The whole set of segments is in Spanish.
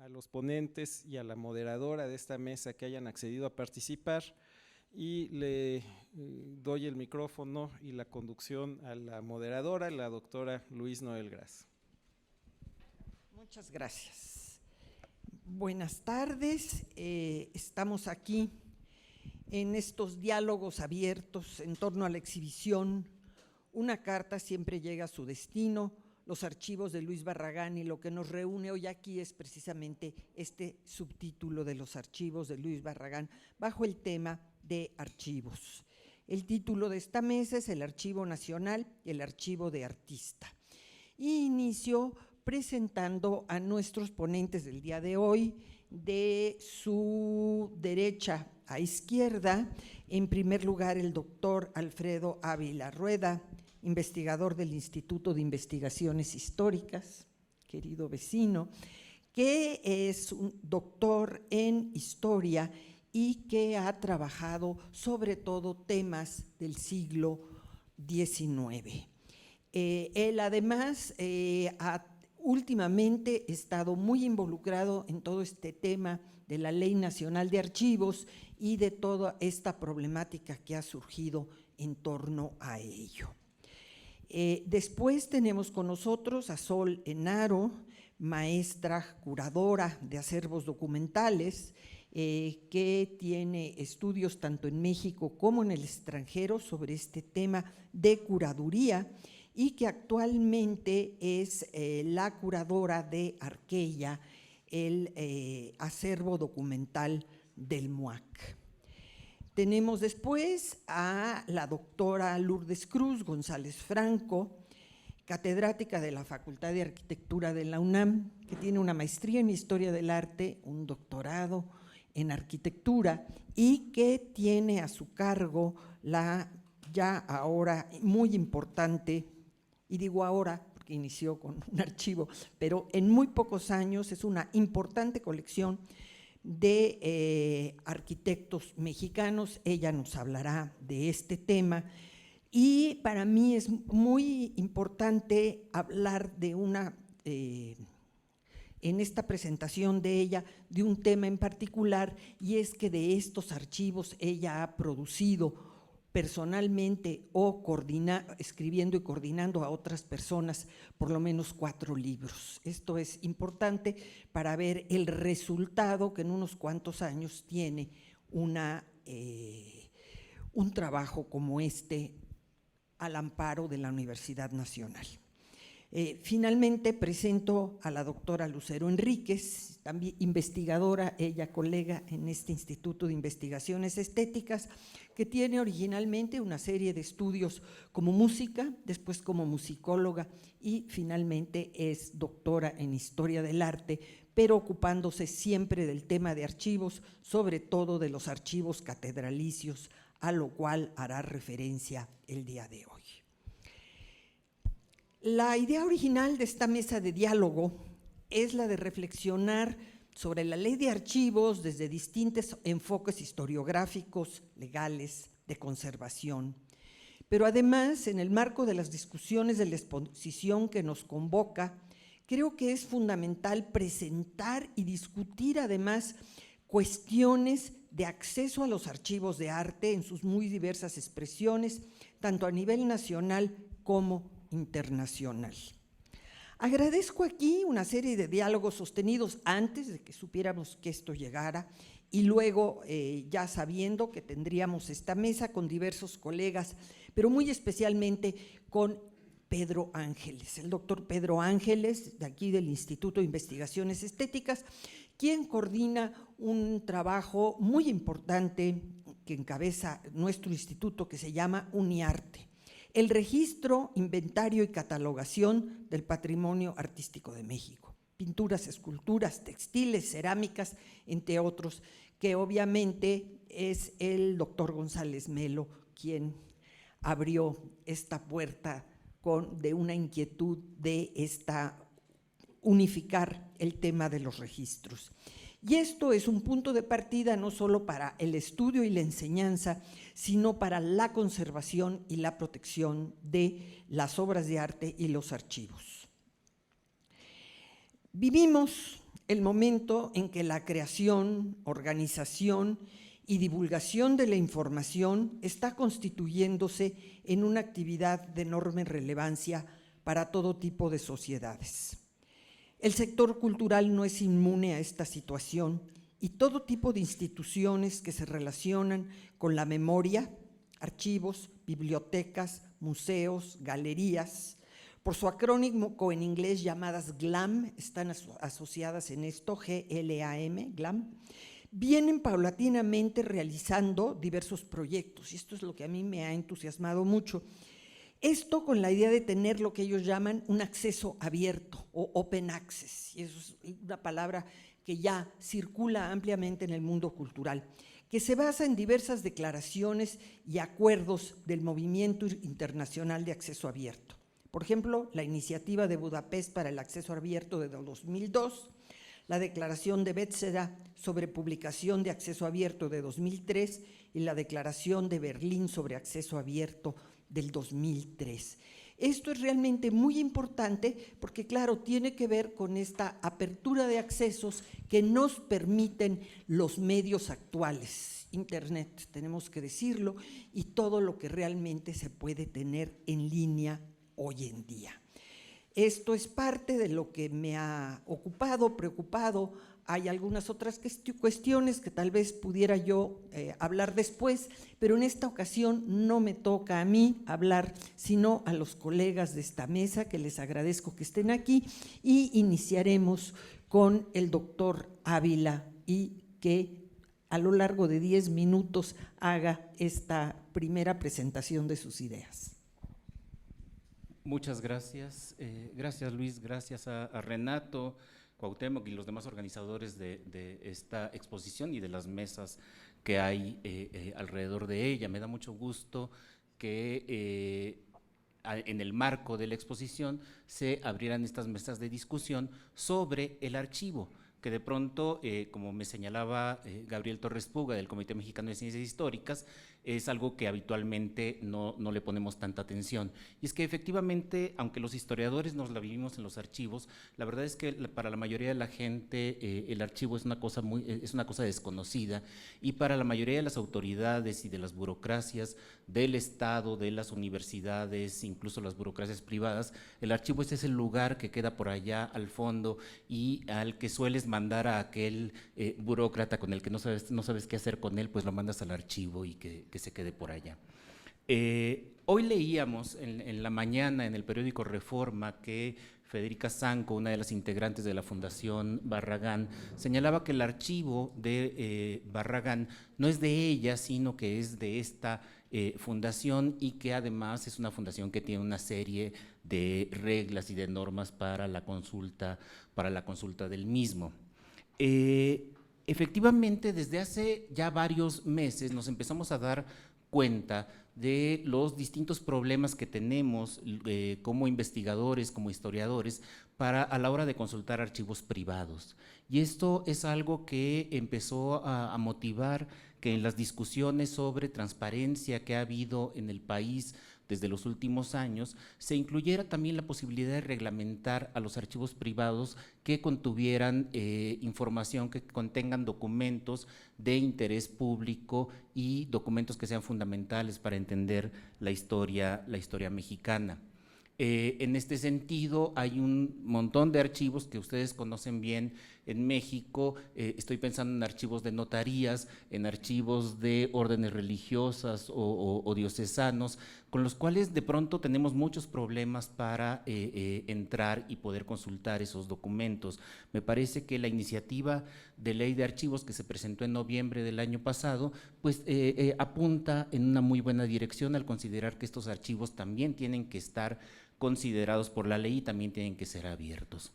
a los ponentes y a la moderadora de esta mesa que hayan accedido a participar y le doy el micrófono y la conducción a la moderadora, la doctora Louise Noel Gras. Muchas gracias. Buenas tardes, estamos aquí en estos diálogos abiertos en torno a la exhibición. Una carta siempre llega a su destino, los archivos de Luis Barragán, y lo que nos reúne hoy aquí es precisamente este subtítulo de los archivos de Luis Barragán bajo el tema de archivos. El título de esta mesa es el Archivo Nacional y el Archivo de Artista. Y inicio presentando a nuestros ponentes del día de hoy, de su derecha a izquierda. En primer lugar, el doctor Alfredo Ávila Rueda, investigador del Instituto de Investigaciones Históricas, querido vecino, que es un doctor en historia y que ha trabajado sobre todo temas del siglo XIX. Él además ha últimamente estado muy involucrado en todo este tema de la Ley Nacional de Archivos y de toda esta problemática que ha surgido en torno a ello. Después tenemos con nosotros a Sol Enaro, maestra curadora de acervos documentales, que tiene estudios tanto en México como en el extranjero sobre este tema de curaduría, y que actualmente es la curadora de Arqueya, el acervo documental del MUAC. Tenemos después a la doctora Lourdes Cruz González Franco, catedrática de la Facultad de Arquitectura de la UNAM, que tiene una maestría en Historia del Arte, un doctorado en Arquitectura, y que tiene a su cargo la ya ahora muy importante, y digo ahora porque inició con un archivo, pero en muy pocos años es una importante colección de arquitectos mexicanos. Ella nos hablará de este tema, y para mí es muy importante hablar de en esta presentación de ella, de un tema en particular, y es que de estos archivos ella ha producido personalmente o escribiendo y coordinando a otras personas por lo menos 4 libros. Esto es importante para ver el resultado que en unos cuantos años tiene un trabajo como este al amparo de la Universidad Nacional. Finalmente presento a la doctora Lucero Enríquez, también investigadora, ella colega en este Instituto de Investigaciones Estéticas, que tiene originalmente una serie de estudios como música, después como musicóloga, y finalmente es doctora en Historia del Arte, pero ocupándose siempre del tema de archivos, sobre todo de los archivos catedralicios, a lo cual hará referencia el día de hoy. La idea original de esta mesa de diálogo es la de reflexionar sobre la ley de archivos desde distintos enfoques historiográficos, legales, de conservación, pero además, en el marco de las discusiones de la exposición que nos convoca, creo que es fundamental presentar y discutir además cuestiones de acceso a los archivos de arte en sus muy diversas expresiones, tanto a nivel nacional como internacional. Agradezco aquí una serie de diálogos sostenidos antes de que supiéramos que esto llegara, y luego ya sabiendo que tendríamos esta mesa con diversos colegas, pero muy especialmente con Pedro Ángeles, el doctor Pedro Ángeles, de aquí del Instituto de Investigaciones Estéticas, quien coordina un trabajo muy importante que encabeza nuestro instituto, que se llama UNIARTE, el registro, inventario y catalogación del patrimonio artístico de México, pinturas, esculturas, textiles, cerámicas, entre otros, que obviamente es el doctor González Melo quien abrió esta puerta de una inquietud de unificar el tema de los registros. Y esto es un punto de partida no solo para el estudio y la enseñanza, sino para la conservación y la protección de las obras de arte y los archivos. Vivimos el momento en que la creación, organización y divulgación de la información está constituyéndose en una actividad de enorme relevancia para todo tipo de sociedades. El sector cultural no es inmune a esta situación y todo tipo de instituciones que se relacionan con la memoria, archivos, bibliotecas, museos, galerías, por su acrónimo en inglés llamadas GLAM, están asociadas en esto, GLAM, GLAM, vienen paulatinamente realizando diversos proyectos, y esto es lo que a mí me ha entusiasmado mucho. Esto con la idea de tener lo que ellos llaman un acceso abierto o open access, y eso es una palabra que ya circula ampliamente en el mundo cultural, que se basa en diversas declaraciones y acuerdos del Movimiento Internacional de Acceso Abierto. Por ejemplo, la Iniciativa de Budapest para el Acceso Abierto de 2002, la Declaración de Bethesda sobre Publicación de Acceso Abierto de 2003 y la Declaración de Berlín sobre Acceso Abierto del 2003. Esto es realmente muy importante porque, claro, tiene que ver con esta apertura de accesos que nos permiten los medios actuales, Internet, tenemos que decirlo, y todo lo que realmente se puede tener en línea hoy en día. Esto es parte de lo que me ha ocupado, preocupado. Hay algunas otras cuestiones que tal vez pudiera yo hablar después, pero en esta ocasión no me toca a mí hablar, sino a los colegas de esta mesa, que les agradezco que estén aquí, y iniciaremos con el doctor Ávila y que a lo largo de 10 minutos haga esta primera presentación de sus ideas. Muchas gracias. Gracias, Luis, gracias a Renato, Cuauhtémoc y los demás organizadores de esta exposición y de las mesas que hay alrededor de ella. Me da mucho gusto que en el marco de la exposición se abrieran estas mesas de discusión sobre el archivo, que de pronto, como me señalaba Gabriel Torres Puga del Comité Mexicano de Ciencias Históricas, es algo que habitualmente no le ponemos tanta atención. Y es que efectivamente, aunque los historiadores nos la vivimos en los archivos, la verdad es que para la mayoría de la gente el archivo es una cosa desconocida, y para la mayoría de las autoridades y de las burocracias del Estado, de las universidades, incluso las burocracias privadas, el archivo es ese lugar que queda por allá al fondo y al que sueles mandar a aquel burócrata con el que no sabes qué hacer con él, pues lo mandas al archivo y que se quede por allá. Hoy leíamos en la mañana en el periódico Reforma que Federica Zanco, una de las integrantes de la Fundación Barragán, señalaba que el archivo de Barragán no es de ella, sino que es de esta fundación, y que además es una fundación que tiene una serie de reglas y de normas para la consulta del mismo. Efectivamente, desde hace ya varios meses nos empezamos a dar cuenta de los distintos problemas que tenemos como investigadores, como historiadores, a la hora de consultar archivos privados. Y esto es algo que empezó a motivar que en las discusiones sobre transparencia que ha habido en el país desde los últimos años, se incluyera también la posibilidad de reglamentar a los archivos privados que contuvieran información, que contengan documentos de interés público y documentos que sean fundamentales para entender la historia mexicana. En este sentido, hay un montón de archivos que ustedes conocen bien en México. Estoy pensando en archivos de notarías, en archivos de órdenes religiosas o diocesanos, con los cuales de pronto tenemos muchos problemas para entrar y poder consultar esos documentos. Me parece que la iniciativa de ley de archivos que se presentó en noviembre del año pasado, pues apunta en una muy buena dirección al considerar que estos archivos también tienen que estar considerados por la ley y también tienen que ser abiertos.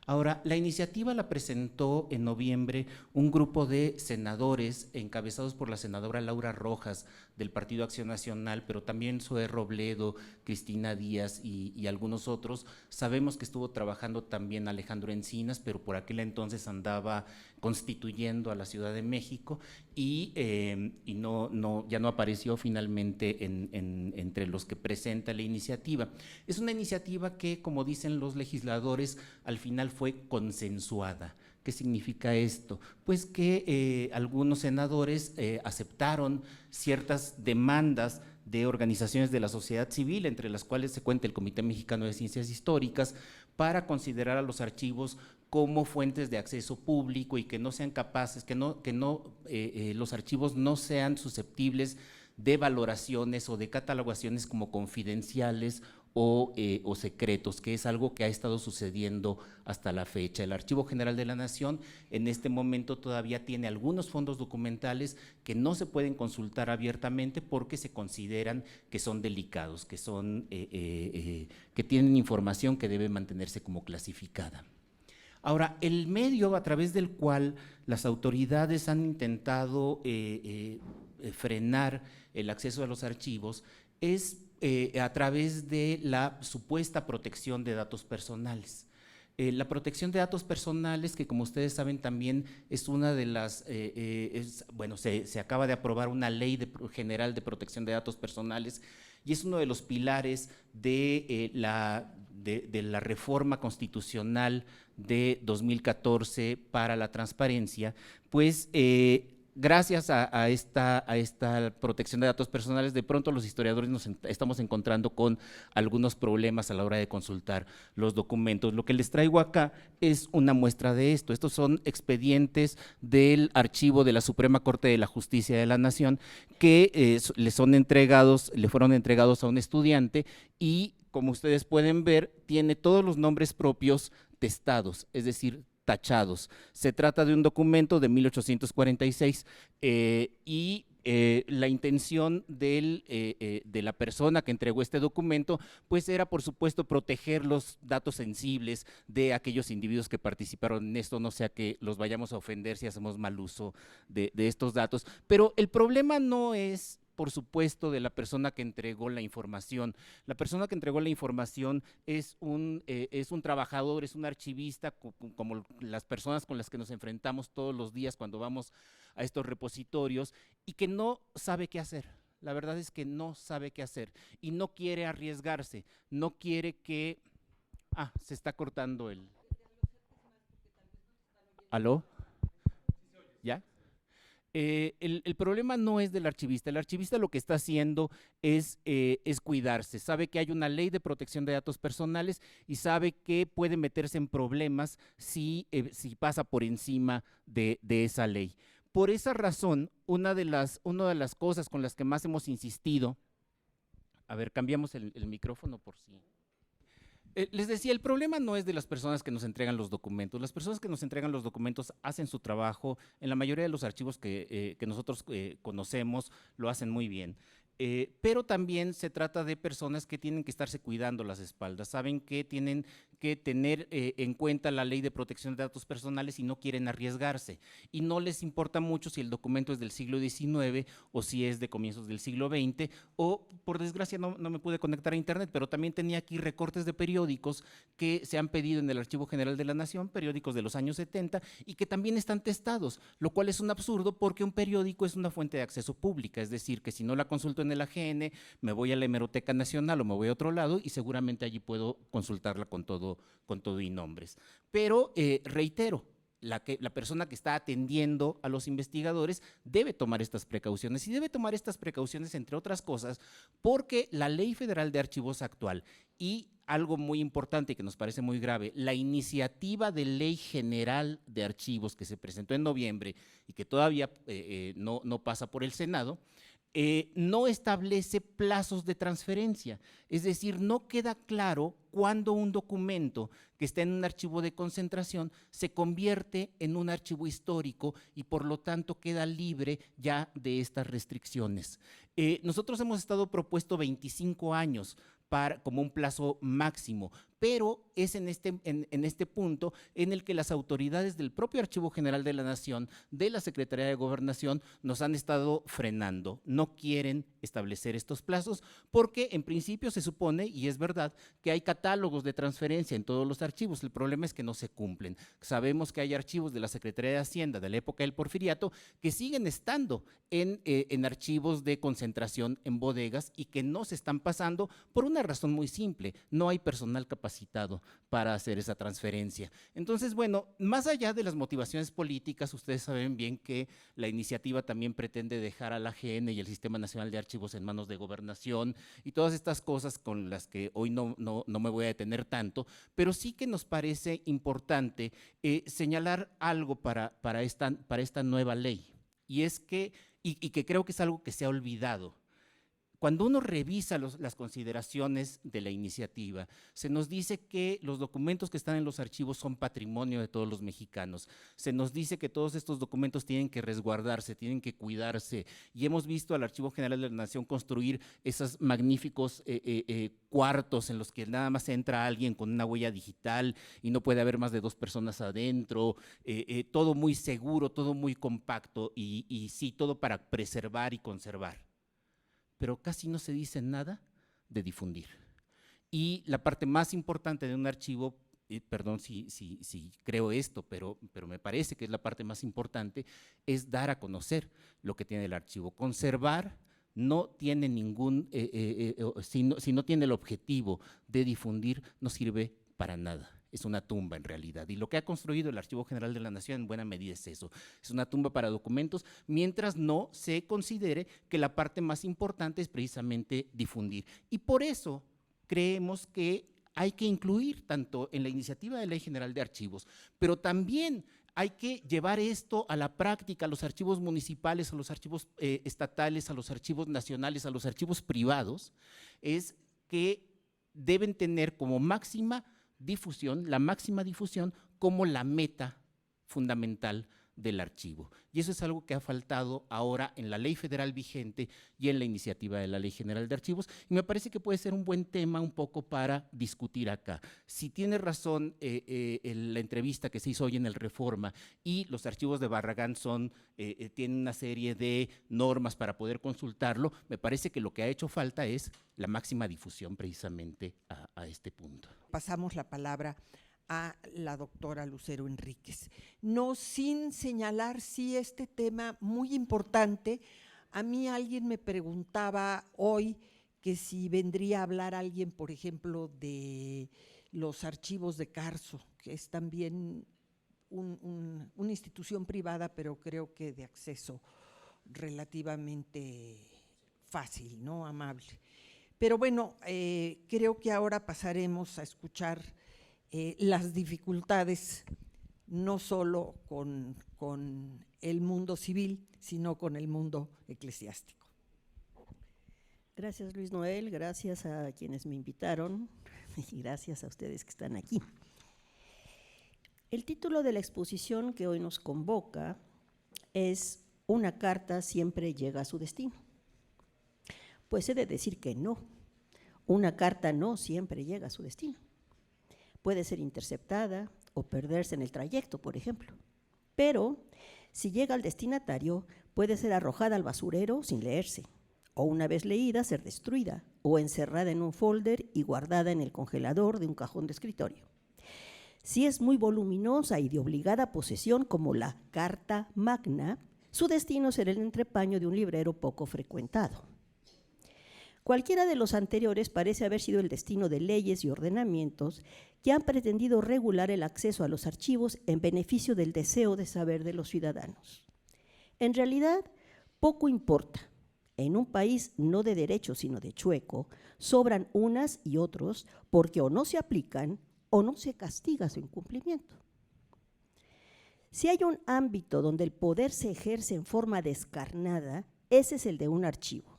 Ahora, la iniciativa la presentó en noviembre un grupo de senadores encabezados por la senadora Laura Rojas del Partido Acción Nacional, pero también Zoé Robledo, Cristina Díaz y algunos otros. Sabemos que estuvo trabajando también Alejandro Encinas, pero por aquel entonces andaba constituyendo a la Ciudad de México y ya no apareció finalmente entre los que presenta la iniciativa. Es una iniciativa que, como dicen los legisladores, al final fue consensuada, ¿Qué significa esto? Pues que algunos senadores aceptaron ciertas demandas de organizaciones de la sociedad civil, entre las cuales se cuenta el Comité Mexicano de Ciencias Históricas, para considerar a los archivos como fuentes de acceso público y que no sean capaces, los archivos no sean susceptibles de valoraciones o de catalogaciones como confidenciales o secretos, que es algo que ha estado sucediendo hasta la fecha. El Archivo General de la Nación en este momento todavía tiene algunos fondos documentales que no se pueden consultar abiertamente porque se consideran que son delicados, que tienen información que debe mantenerse como clasificada. Ahora, el medio a través del cual las autoridades han intentado frenar el acceso a los archivos es a través de la supuesta protección de datos personales. La protección de datos personales, que como ustedes saben también es una de las, se acaba de aprobar una ley general de protección de datos personales y es uno de los pilares de la reforma constitucional de 2014 para la transparencia, pues gracias a esta protección de datos personales, de pronto los historiadores nos estamos encontrando con algunos problemas a la hora de consultar los documentos. Lo que les traigo acá es una muestra de esto. Estos son expedientes del archivo de la Suprema Corte de la Justicia de la Nación que le fueron entregados a un estudiante y, como ustedes pueden ver, tiene todos los nombres propios testados, es decir, tachados. Se trata de un documento de 1846 y la intención de la persona que entregó este documento pues era, por supuesto, proteger los datos sensibles de aquellos individuos que participaron en esto, no sea que los vayamos a ofender si hacemos mal uso de estos datos. Pero el problema no es, por supuesto, de la persona que entregó la información. La persona que entregó la información es un trabajador, es un archivista, como las personas con las que nos enfrentamos todos los días cuando vamos a estos repositorios, y que no sabe qué hacer. La verdad es que no sabe qué hacer y no quiere arriesgarse, no quiere que… se está cortando el… ¿Aló? ¿Ya? El problema no es del archivista. El archivista lo que está haciendo es cuidarse. Sabe que hay una ley de protección de datos personales y sabe que puede meterse en problemas si pasa por encima de esa ley. Por esa razón, una de las cosas con las que más hemos insistido… A ver, cambiamos el micrófono por si… les decía, el problema no es de las personas que nos entregan los documentos. Las personas que nos entregan los documentos hacen su trabajo. En la mayoría de los archivos que nosotros conocemos lo hacen muy bien. Pero también se trata de personas que tienen que estarse cuidando las espaldas, saben que tienen que tener en cuenta la ley de protección de datos personales y no quieren arriesgarse. Y no les importa mucho si el documento es del siglo XIX o si es de comienzos del siglo XX, o por desgracia no me pude conectar a internet, pero también tenía aquí recortes de periódicos que se han pedido en el Archivo General de la Nación, periódicos de los años 70 y que también están testados, lo cual es un absurdo porque un periódico es una fuente de acceso pública, es decir, que si no la consulto en el AGN, me voy a la Hemeroteca Nacional o me voy a otro lado y seguramente allí puedo consultarla con todo y nombres. Pero reitero, la persona que está atendiendo a los investigadores debe tomar estas precauciones y debe tomar estas precauciones, entre otras cosas, porque la Ley Federal de Archivos actual y algo muy importante que nos parece muy grave, la iniciativa de Ley General de Archivos que se presentó en noviembre y que todavía no pasa por el Senado, no establece plazos de transferencia, es decir, no queda claro cuándo un documento que está en un archivo de concentración se convierte en un archivo histórico y por lo tanto queda libre ya de estas restricciones. Nosotros hemos estado propuesto 25 años como un plazo máximo, pero es en este punto en el que las autoridades del propio Archivo General de la Nación, de la Secretaría de Gobernación, nos han estado frenando. No quieren establecer estos plazos porque en principio se supone, y es verdad, que hay catálogos de transferencia en todos los archivos archivos, el problema es que no se cumplen. Sabemos que hay archivos de la Secretaría de Hacienda de la época del Porfiriato que siguen estando en archivos de concentración en bodegas y que no se están pasando por una razón muy simple: no hay personal capacitado para hacer esa transferencia. Entonces, bueno, más allá de las motivaciones políticas, ustedes saben bien que la iniciativa también pretende dejar a la AGN y el Sistema Nacional de Archivos en manos de Gobernación y todas estas cosas con las que hoy no me voy a detener tanto, pero sí que nos parece importante señalar algo para esta nueva ley, y es que, y que creo que es algo que se ha olvidado. Cuando uno revisa las consideraciones de la iniciativa, se nos dice que los documentos que están en los archivos son patrimonio de todos los mexicanos. Se nos dice que todos estos documentos tienen que resguardarse, tienen que cuidarse, y hemos visto al Archivo General de la Nación construir esos magníficos cuartos en los que nada más entra alguien con una huella digital y no puede haber más de 2 personas adentro, todo muy seguro, todo muy compacto y sí, todo para preservar y conservar. Pero casi no se dice nada de difundir. Y la parte más importante de un archivo, perdón si creo esto, pero me parece que es la parte más importante, es dar a conocer lo que tiene el archivo. Conservar no tiene ningún, si no tiene el objetivo de difundir, no sirve para nada. Es una tumba en realidad, y lo que ha construido el Archivo General de la Nación en buena medida es eso, es una tumba para documentos, mientras no se considere que la parte más importante es precisamente difundir. Y por eso creemos que hay que incluir tanto en la iniciativa de Ley General de Archivos, pero también hay que llevar esto a la práctica, a los archivos municipales, a los archivos estatales, a los archivos nacionales, a los archivos privados, es que deben tener como máxima difusión, la máxima difusión como la meta fundamental del archivo. Y eso es algo que ha faltado ahora en la ley federal vigente y en la iniciativa de la Ley General de Archivos, y me parece que puede ser un buen tema un poco para discutir acá. Si tiene razón la entrevista que se hizo hoy en el Reforma, y los archivos de Barragán tienen una serie de normas para poder consultarlo, me parece que lo que ha hecho falta es la máxima difusión precisamente a este punto. Pasamos la palabra a la doctora Lucero Enríquez. No sin señalar, sí, este tema muy importante. A mí alguien me preguntaba hoy que si vendría a hablar alguien, por ejemplo, de los archivos de Carso, que es también una institución privada, pero creo que de acceso relativamente fácil, ¿no? Amable. Pero bueno, creo que ahora pasaremos a escuchar las dificultades, no solo con el mundo civil, sino con el mundo eclesiástico. Gracias, Luis Noel, gracias a quienes me invitaron y gracias a ustedes que están aquí. El título de la exposición que hoy nos convoca es «Una carta siempre llega a su destino». Pues he de decir que no, una carta no siempre llega a su destino. Puede ser interceptada o perderse en el trayecto, por ejemplo. Pero si llega al destinatario, puede ser arrojada al basurero sin leerse, o una vez leída, ser destruida, o encerrada en un folder y guardada en el congelador de un cajón de escritorio. Si es muy voluminosa y de obligada posesión, como la Carta Magna, su destino será el entrepaño de un librero poco frecuentado. Cualquiera de los anteriores parece haber sido el destino de leyes y ordenamientos que han pretendido regular el acceso a los archivos en beneficio del deseo de saber de los ciudadanos. En realidad, poco importa. En un país no de derecho, sino de chueco, sobran unas y otros porque o no se aplican o no se castiga su incumplimiento. Si hay un ámbito donde el poder se ejerce en forma descarnada, ese es el de un archivo.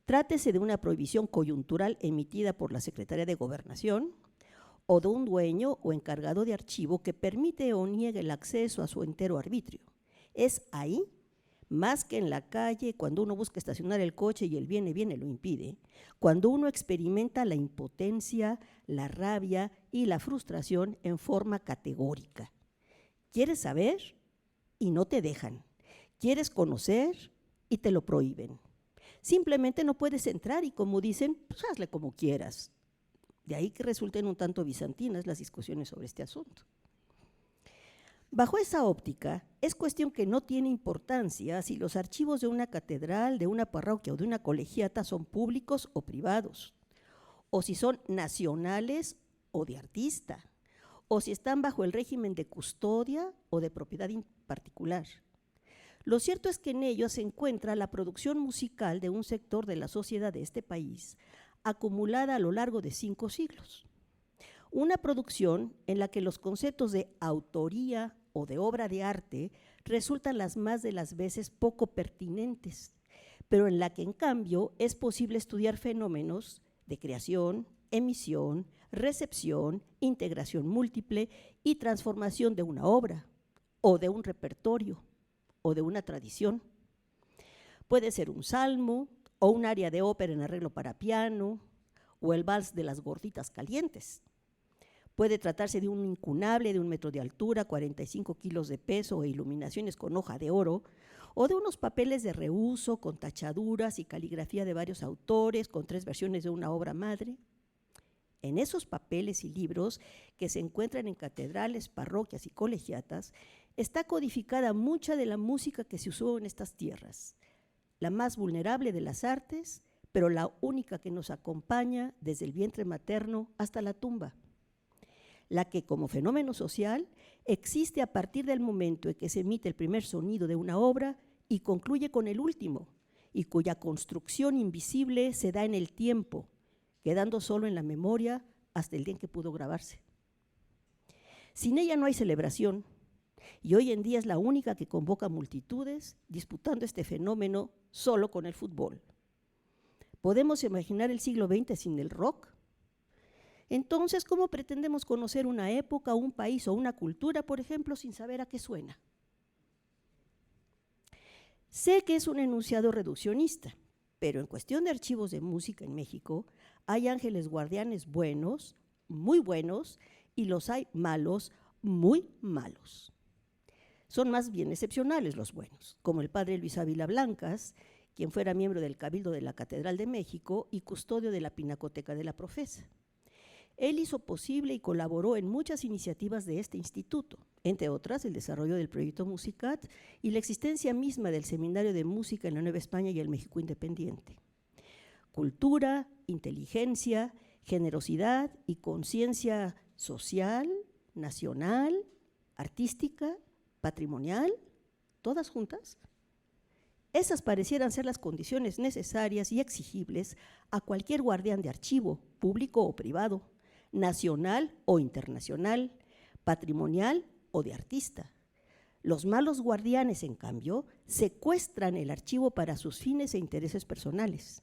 Trátese de una prohibición coyuntural emitida por la Secretaría de Gobernación o de un dueño o encargado de archivo que permite o niegue el acceso a su entero arbitrio. Es ahí, más que en la calle, cuando uno busca estacionar el coche y el viene lo impide, cuando uno experimenta la impotencia, la rabia y la frustración en forma categórica. ¿Quieres saber? Y no te dejan. ¿Quieres conocer? Y te lo prohíben. Simplemente no puedes entrar y, como dicen, pues hazle como quieras. De ahí que resulten un tanto bizantinas las discusiones sobre este asunto. Bajo esa óptica, es cuestión que no tiene importancia si los archivos de una catedral, de una parroquia o de una colegiata son públicos o privados, o si son nacionales o de artista, o si están bajo el régimen de custodia o de propiedad particular. Lo cierto es que en ellos se encuentra la producción musical de un sector de la sociedad de este país, acumulada a lo largo de 5 siglos. Una producción en la que los conceptos de autoría o de obra de arte resultan las más de las veces poco pertinentes, pero en la que en cambio es posible estudiar fenómenos de creación, emisión, recepción, integración múltiple y transformación de una obra o de un repertorio o de una tradición. Puede ser un salmo o un aria de ópera en arreglo para piano o el vals de las gorditas calientes. Puede tratarse de un incunable de 1 metro de altura, 45 kilos de peso e iluminaciones con hoja de oro, o de unos papeles de reuso con tachaduras y caligrafía de varios autores, con 3 versiones de una obra madre. En esos papeles y libros que se encuentran en catedrales, parroquias y colegiatas, está codificada mucha de la música que se usó en estas tierras, la más vulnerable de las artes, pero la única que nos acompaña desde el vientre materno hasta la tumba, la que como fenómeno social existe a partir del momento en que se emite el primer sonido de una obra y concluye con el último, y cuya construcción invisible se da en el tiempo, quedando solo en la memoria hasta el día en que pudo grabarse. Sin ella no hay celebración, y hoy en día es la única que convoca multitudes disputando este fenómeno solo con el fútbol. ¿Podemos imaginar el siglo XX sin el rock? Entonces, ¿cómo pretendemos conocer una época, un país o una cultura, por ejemplo, sin saber a qué suena? Sé que es un enunciado reduccionista, pero en cuestión de archivos de música en México, hay ángeles guardianes buenos, muy buenos, y los hay malos, muy malos. Son más bien excepcionales los buenos, como el padre Luis Ávila Blancas, quien fuera miembro del Cabildo de la Catedral de México y custodio de la Pinacoteca de la Profesa. Él hizo posible y colaboró en muchas iniciativas de este instituto, entre otras el desarrollo del proyecto Musicat y la existencia misma del Seminario de Música en la Nueva España y el México Independiente. Cultura, inteligencia, generosidad y conciencia social, nacional, artística, patrimonial, todas juntas. Esas parecieran ser las condiciones necesarias y exigibles a cualquier guardián de archivo, público o privado, nacional o internacional, patrimonial o de artista. Los malos guardianes, en cambio, secuestran el archivo para sus fines e intereses personales.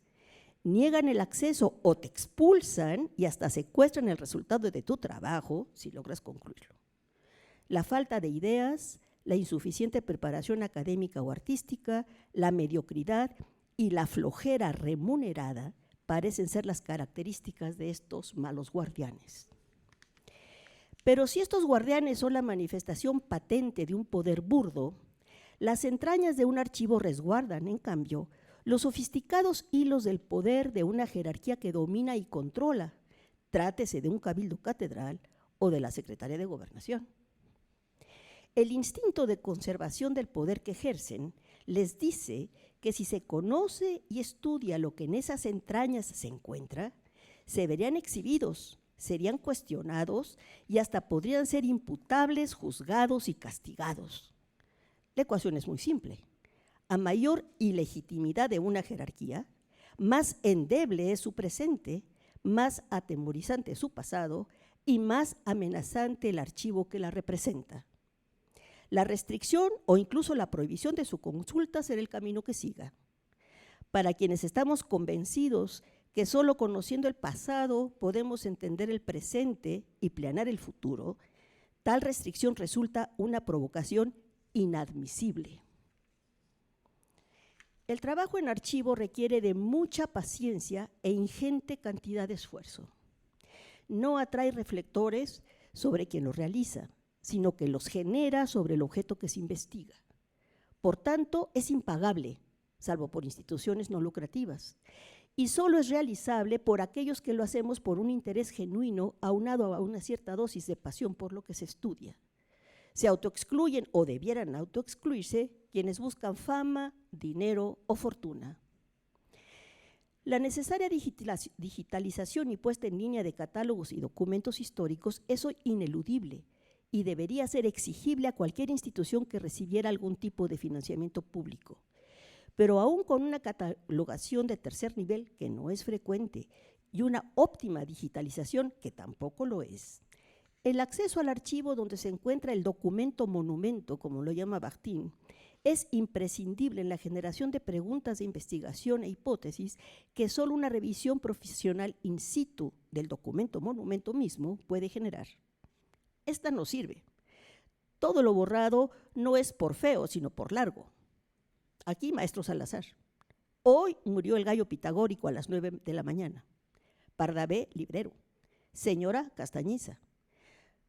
Niegan el acceso o te expulsan y hasta secuestran el resultado de tu trabajo si logras concluirlo. La falta de ideas, la insuficiente preparación académica o artística, la mediocridad y la flojera remunerada parecen ser las características de estos malos guardianes. Pero si estos guardianes son la manifestación patente de un poder burdo, las entrañas de un archivo resguardan, en cambio, los sofisticados hilos del poder de una jerarquía que domina y controla, trátese de un cabildo catedral o de la Secretaría de Gobernación. El instinto de conservación del poder que ejercen les dice que si se conoce y estudia lo que en esas entrañas se encuentra, se verían exhibidos, serían cuestionados y hasta podrían ser imputables, juzgados y castigados. La ecuación es muy simple. A mayor ilegitimidad de una jerarquía, más endeble es su presente, más atemorizante su pasado y más amenazante el archivo que la representa. La restricción o incluso la prohibición de su consulta será el camino que siga. Para quienes estamos convencidos que solo conociendo el pasado podemos entender el presente y planear el futuro, tal restricción resulta una provocación inadmisible. El trabajo en archivo requiere de mucha paciencia e ingente cantidad de esfuerzo. No atrae reflectores sobre quien lo realiza, sino que los genera sobre el objeto que se investiga. Por tanto, es impagable, salvo por instituciones no lucrativas, y solo es realizable por aquellos que lo hacemos por un interés genuino aunado a una cierta dosis de pasión por lo que se estudia. Se autoexcluyen o debieran autoexcluirse quienes buscan fama, dinero o fortuna. La necesaria digitalización y puesta en línea de catálogos y documentos históricos es hoy ineludible y debería ser exigible a cualquier institución que recibiera algún tipo de financiamiento público. Pero aún con una catalogación de tercer nivel, que no es frecuente, y una óptima digitalización, que tampoco lo es, el acceso al archivo donde se encuentra el documento monumento, como lo llama Bakhtin, es imprescindible en la generación de preguntas de investigación e hipótesis que solo una revisión profesional in situ del documento monumento mismo puede generar. Esta no sirve. Todo lo borrado no es por feo, sino por largo. Aquí, maestro Salazar. Hoy murió el gallo pitagórico a las 9 de la mañana. Pardavé, librero. Señora Castañiza.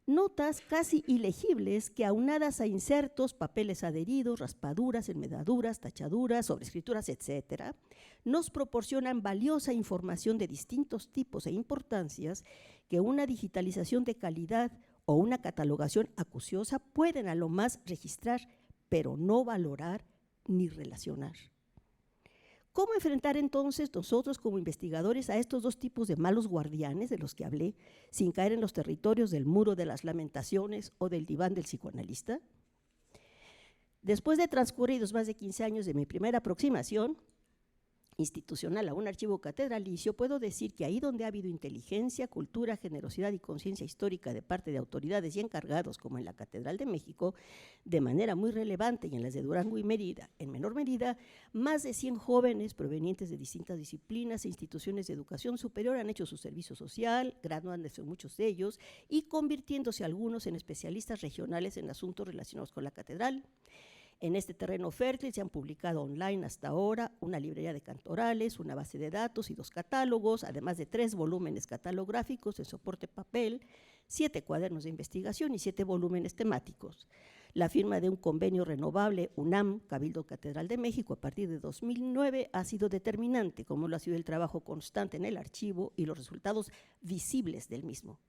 Notas casi ilegibles que aunadas a insertos, papeles adheridos, raspaduras, enmedaduras, tachaduras, sobrescrituras, etc., nos proporcionan valiosa información de distintos tipos e importancias que una digitalización de calidad o una catalogación acuciosa pueden a lo más registrar, pero no valorar ni relacionar. ¿Cómo enfrentar entonces nosotros como investigadores a estos dos tipos de malos guardianes de los que hablé, sin caer en los territorios del muro de las lamentaciones o del diván del psicoanalista? Después de transcurridos más de 15 años de mi primera aproximación institucional a un archivo catedralicio, puedo decir que ahí donde ha habido inteligencia, cultura, generosidad y conciencia histórica de parte de autoridades y encargados, como en la Catedral de México, de manera muy relevante, y en las de Durango y Mérida, en menor medida, más de 100 jóvenes provenientes de distintas disciplinas e instituciones de educación superior han hecho su servicio social, graduándose muchos de ellos y convirtiéndose algunos en especialistas regionales en asuntos relacionados con la catedral. En este terreno fértil se han publicado online hasta ahora una librería de cantorales, una base de datos y 2 catálogos, además de 3 volúmenes catalográficos en soporte papel, 7 cuadernos de investigación y 7 volúmenes temáticos. La firma de un convenio renovable UNAM, Cabildo Catedral de México, a partir de 2009 ha sido determinante, como lo ha sido el trabajo constante en el archivo y los resultados visibles del mismo.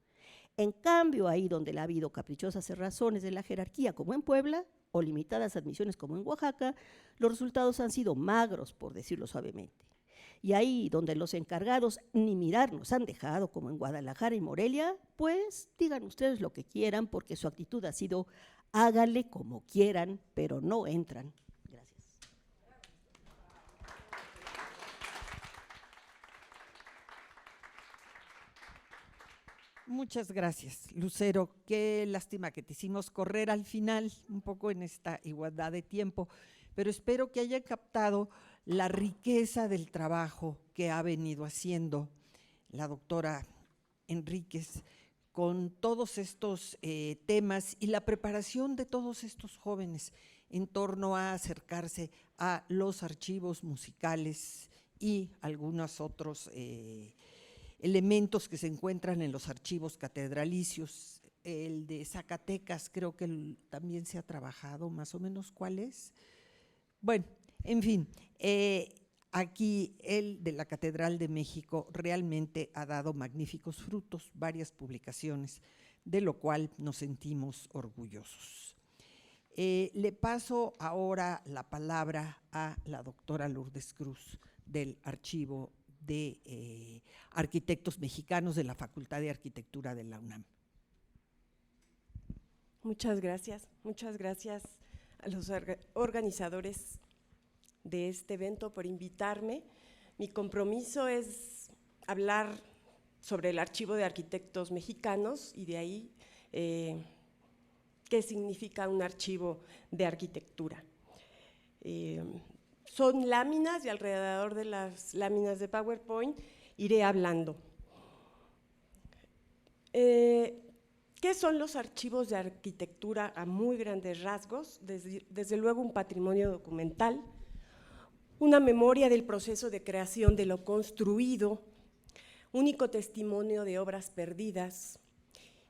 En cambio, ahí donde ha habido caprichosas cerrazones de la jerarquía, como en Puebla, o limitadas admisiones como en Oaxaca, los resultados han sido magros, por decirlo suavemente. Y ahí donde los encargados ni mirar nos han dejado, como en Guadalajara y Morelia, pues digan ustedes lo que quieran, porque su actitud ha sido háganle como quieran, pero no entran. Gracias. Muchas gracias, Lucero. Qué lástima que te hicimos correr al final, un poco en esta igualdad de tiempo, pero espero que hayan captado la riqueza del trabajo que ha venido haciendo la doctora Enríquez con todos estos temas y la preparación de todos estos jóvenes en torno a acercarse a los archivos musicales y algunos otros elementos que se encuentran en los archivos catedralicios. El de Zacatecas creo que también se ha trabajado, más o menos, ¿cuál es? Bueno, en fin, aquí el de la Catedral de México realmente ha dado magníficos frutos, varias publicaciones, de lo cual nos sentimos orgullosos. Le paso ahora la palabra a la doctora Lourdes Cruz del Archivo de Arquitectos Mexicanos de la Facultad de Arquitectura de la UNAM. Muchas gracias a los organizadores de este evento por invitarme. Mi compromiso es hablar sobre el Archivo de Arquitectos Mexicanos y de ahí qué significa un archivo de arquitectura. Son láminas y alrededor de las láminas de PowerPoint iré hablando. ¿Qué son los archivos de arquitectura a muy grandes rasgos? Desde luego un patrimonio documental, una memoria del proceso de creación de lo construido, único testimonio de obras perdidas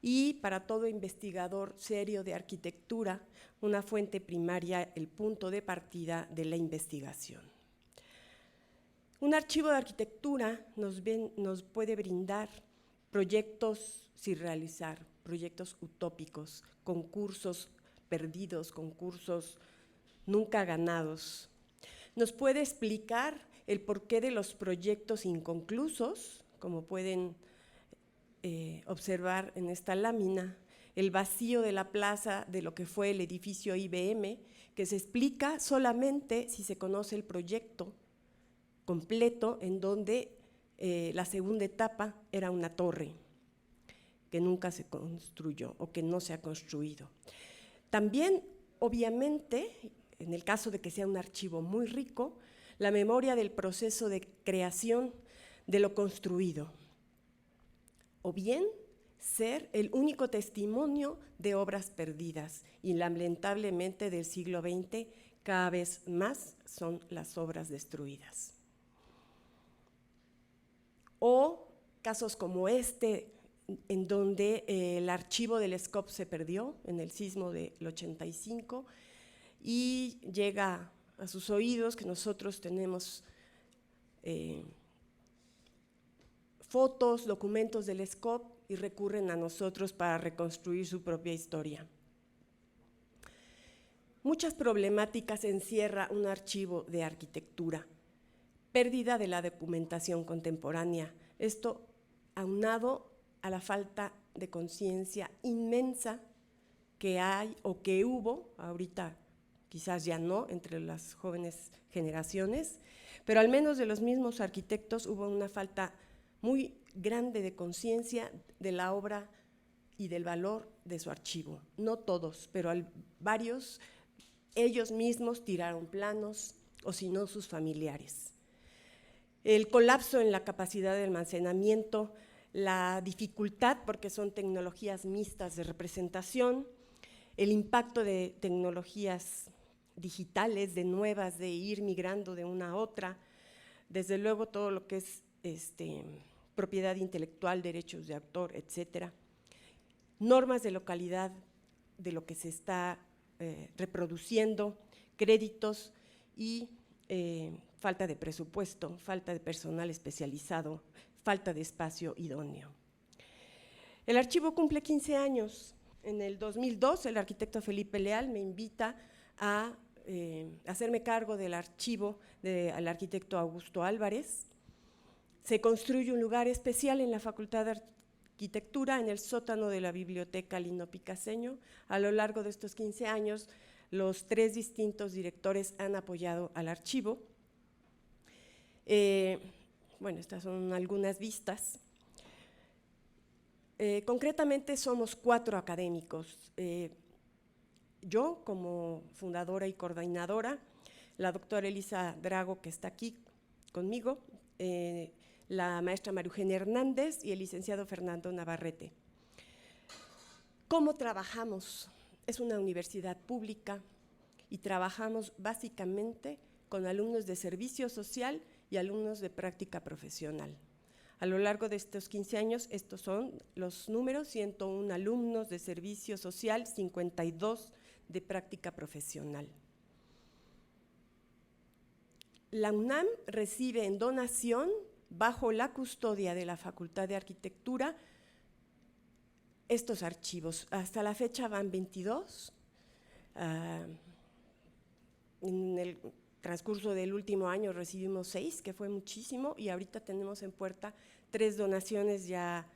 y, para todo investigador serio de arquitectura, una fuente primaria, el punto de partida de la investigación. Un archivo de arquitectura nos puede brindar proyectos sin realizar, proyectos utópicos, concursos perdidos, concursos nunca ganados. Nos puede explicar el porqué de los proyectos inconclusos, como pueden observar en esta lámina, el vacío de la plaza de lo que fue el edificio IBM, que se explica solamente si se conoce el proyecto completo, en donde la segunda etapa era una torre que nunca se construyó o que no se ha construido. También, obviamente, en el caso de que sea un archivo muy rico, la memoria del proceso de creación de lo construido, o bien ser el único testimonio de obras perdidas, y lamentablemente del siglo XX cada vez más son las obras destruidas. O casos como este, en donde el archivo del SCOP se perdió en el sismo del 85 y llega a sus oídos que nosotros tenemos fotos, documentos del SCOP y recurren a nosotros para reconstruir su propia historia. Muchas problemáticas encierra un archivo de arquitectura. Pérdida de la documentación contemporánea. Esto aunado a la falta de conciencia inmensa que hay o que hubo, ahorita quizás ya no, entre las jóvenes generaciones, pero al menos de los mismos arquitectos hubo una falta muy grande de conciencia de la obra y del valor de su archivo. No todos, pero varios, ellos mismos tiraron planos, o si no, sus familiares. El colapso en la capacidad de almacenamiento, la dificultad, porque son tecnologías mixtas de representación, el impacto de tecnologías digitales, de nuevas, de ir migrando de una a otra, desde luego todo lo que es propiedad intelectual, derechos de autor, etcétera, normas de localidad de lo que se está reproduciendo, créditos y falta de presupuesto, falta de personal especializado, falta de espacio idóneo. El archivo cumple 15 años. En el 2002, el arquitecto Felipe Leal me invita a hacerme cargo del archivo del arquitecto Augusto Álvarez. Se construye un lugar especial en la Facultad de Arquitectura, en el sótano de la Biblioteca Lino Picaseño. A lo largo de estos 15 años, los 3 distintos directores han apoyado al archivo. Bueno, estas son algunas vistas. Concretamente somos 4 académicos. Yo como fundadora y coordinadora, la doctora Elisa Drago, que está aquí conmigo, la maestra María Eugenia Hernández y el licenciado Fernando Navarrete. ¿Cómo trabajamos? Es una universidad pública y trabajamos básicamente con alumnos de servicio social y alumnos de práctica profesional. A lo largo de estos 15 años, estos son los números: 101 alumnos de servicio social, 52 de práctica profesional. La UNAM recibe en donación, bajo la custodia de la Facultad de Arquitectura, estos archivos. Hasta la fecha van 22. En el transcurso del último año recibimos 6, que fue muchísimo, y ahorita tenemos en puerta 3 donaciones ya,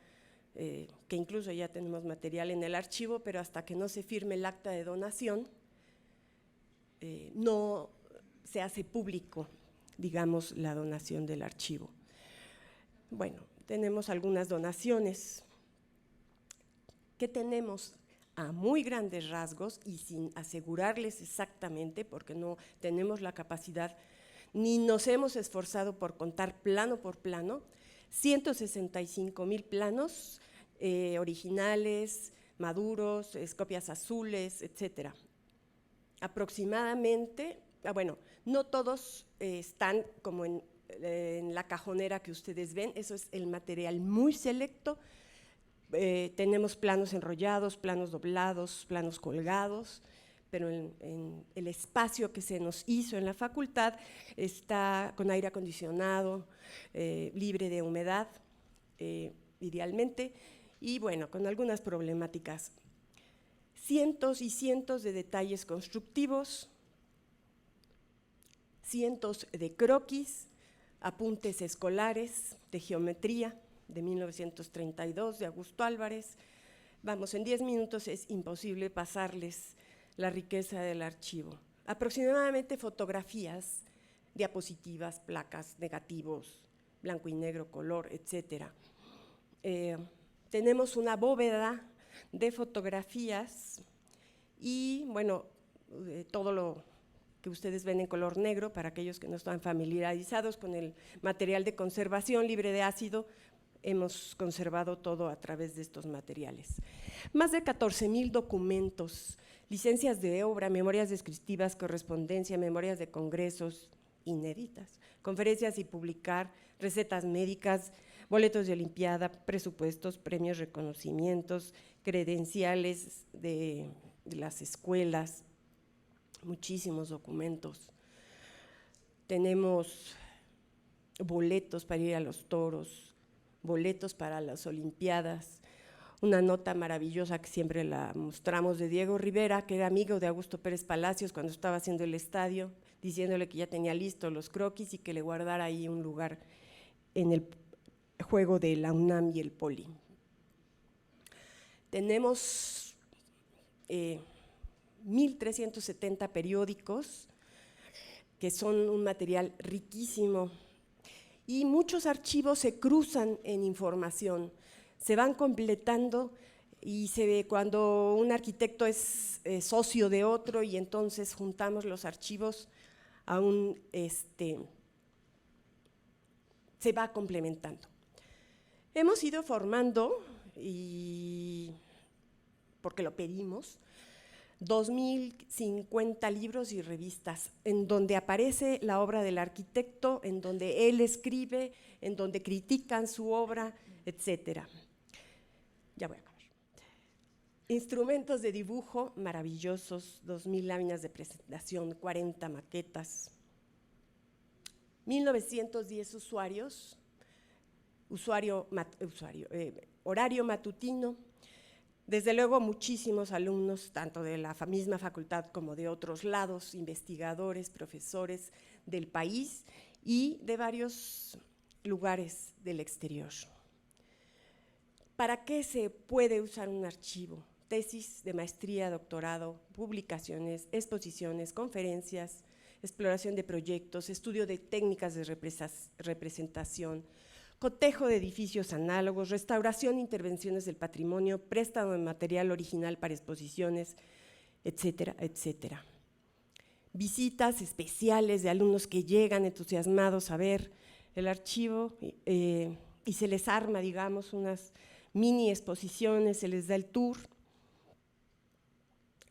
que incluso ya tenemos material en el archivo, pero hasta que no se firme el acta de donación, no se hace público, digamos, la donación del archivo. Bueno, tenemos algunas donaciones. ¿Qué tenemos? A muy grandes rasgos y sin asegurarles exactamente, porque no tenemos la capacidad, ni nos hemos esforzado por contar plano por plano, 165,000 planos originales, maduros, copias azules, etcétera. Aproximadamente, bueno, no todos están como en la cajonera que ustedes ven, eso es el material muy selecto. Tenemos planos enrollados, planos doblados, planos colgados, pero en el espacio que se nos hizo en la facultad está con aire acondicionado, libre de humedad, idealmente, y bueno, con algunas problemáticas. Cientos y cientos de detalles constructivos, cientos de croquis, apuntes escolares de geometría de 1932 de Augusto Álvarez. Vamos, en 10 minutos es imposible pasarles la riqueza del archivo. Aproximadamente fotografías, diapositivas, placas, negativos, blanco y negro, color, etcétera. Tenemos una bóveda de fotografías y, bueno, todo lo que ustedes ven en color negro, para aquellos que no están familiarizados con el material de conservación libre de ácido, hemos conservado todo a través de estos materiales. Más de 14,000 documentos, licencias de obra, memorias descriptivas, correspondencia, memorias de congresos inéditas, conferencias y publicar, recetas médicas, boletos de olimpiada, presupuestos, premios, reconocimientos, credenciales de las escuelas, muchísimos documentos. Tenemos boletos para ir a los toros, boletos para las olimpiadas, una nota maravillosa que siempre la mostramos de Diego Rivera, que era amigo de Augusto Pérez Palacios cuando estaba haciendo el estadio, diciéndole que ya tenía listos los croquis y que le guardara ahí un lugar en el juego de la UNAM y el Poli. Tenemos 1,370 periódicos, que son un material riquísimo, y muchos archivos se cruzan en información, se van completando y se ve cuando un arquitecto es socio de otro y entonces juntamos los archivos a se va complementando. Hemos ido formando, y porque lo pedimos, 2,050 libros y revistas, en donde aparece la obra del arquitecto, en donde él escribe, en donde critican su obra, etcétera. Ya voy a acabar. Instrumentos de dibujo maravillosos, 2,000 láminas de presentación, 40 maquetas, 1,910 usuarios, horario matutino. Desde luego muchísimos alumnos, tanto de la misma facultad como de otros lados, investigadores, profesores del país y de varios lugares del exterior. ¿Para qué se puede usar un archivo? Tesis de maestría, doctorado, publicaciones, exposiciones, conferencias, exploración de proyectos, estudio de técnicas de representación, cotejo de edificios análogos, restauración e intervenciones del patrimonio, préstamo de material original para exposiciones, etcétera, etcétera. Visitas especiales de alumnos que llegan entusiasmados a ver el archivo y se les arma, digamos, unas mini exposiciones, se les da el tour.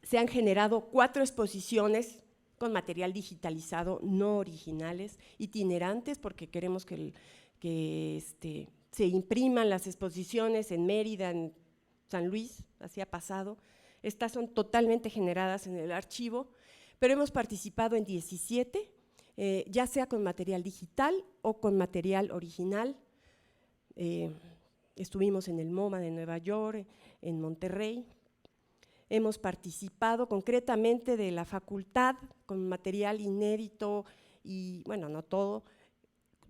Se han generado 4 exposiciones con material digitalizado, no originales, itinerantes, porque queremos que se impriman las exposiciones en Mérida, en San Luis, así ha pasado. Estas son totalmente generadas en el archivo, pero hemos participado en 17, ya sea con material digital o con material original. Estuvimos en el MoMA de Nueva York, en Monterrey. Hemos participado concretamente de la facultad con material inédito y, bueno, no todo.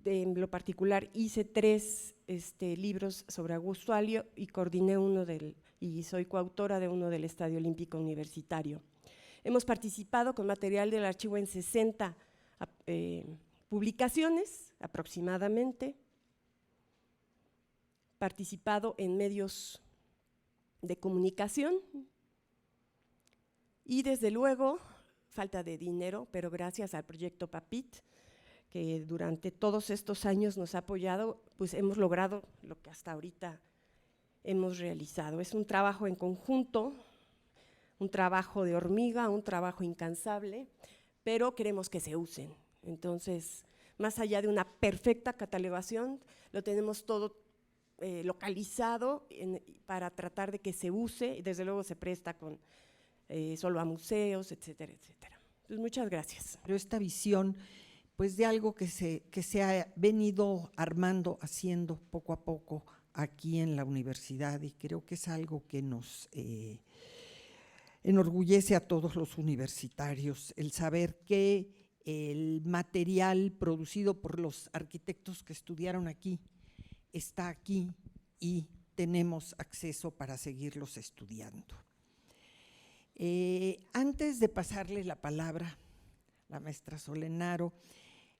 En lo particular hice 3 libros sobre Augusto Alio y coordiné y soy coautora de uno del Estadio Olímpico Universitario. Hemos participado con material del archivo en 60 publicaciones aproximadamente, participado en medios de comunicación y desde luego, falta de dinero, pero gracias al proyecto PAPIT, que durante todos estos años nos ha apoyado, pues hemos logrado lo que hasta ahorita hemos realizado. Es un trabajo en conjunto, un trabajo de hormiga, un trabajo incansable, pero queremos que se usen. Entonces, más allá de una perfecta catalogación, lo tenemos todo localizado para tratar de que se use, y desde luego se presta con solo a museos, etcétera, etcétera. Pues muchas gracias. Pero esta visión, pues de algo que se ha venido armando, haciendo poco a poco aquí en la universidad, y creo que es algo que nos enorgullece a todos los universitarios, el saber que el material producido por los arquitectos que estudiaron aquí está aquí y tenemos acceso para seguirlos estudiando. Antes de pasarle la palabra a la maestra Solenaro,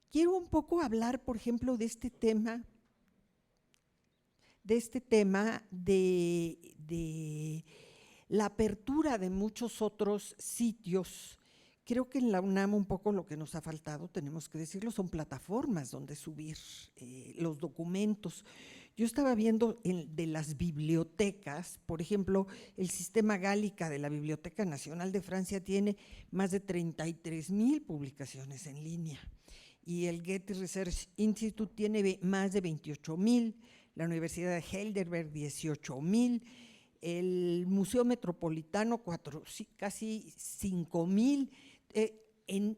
quiero un poco hablar, por ejemplo, de este tema de la apertura de muchos otros sitios. Creo que en la UNAM un poco lo que nos ha faltado, tenemos que decirlo, son plataformas donde subir los documentos. Yo estaba viendo de las bibliotecas, por ejemplo, el sistema Gálica de la Biblioteca Nacional de Francia tiene más de 33,000 publicaciones en línea y el Getty Research Institute tiene más de 28,000, la Universidad de Heidelberg 18,000, el Museo Metropolitano casi 5,000,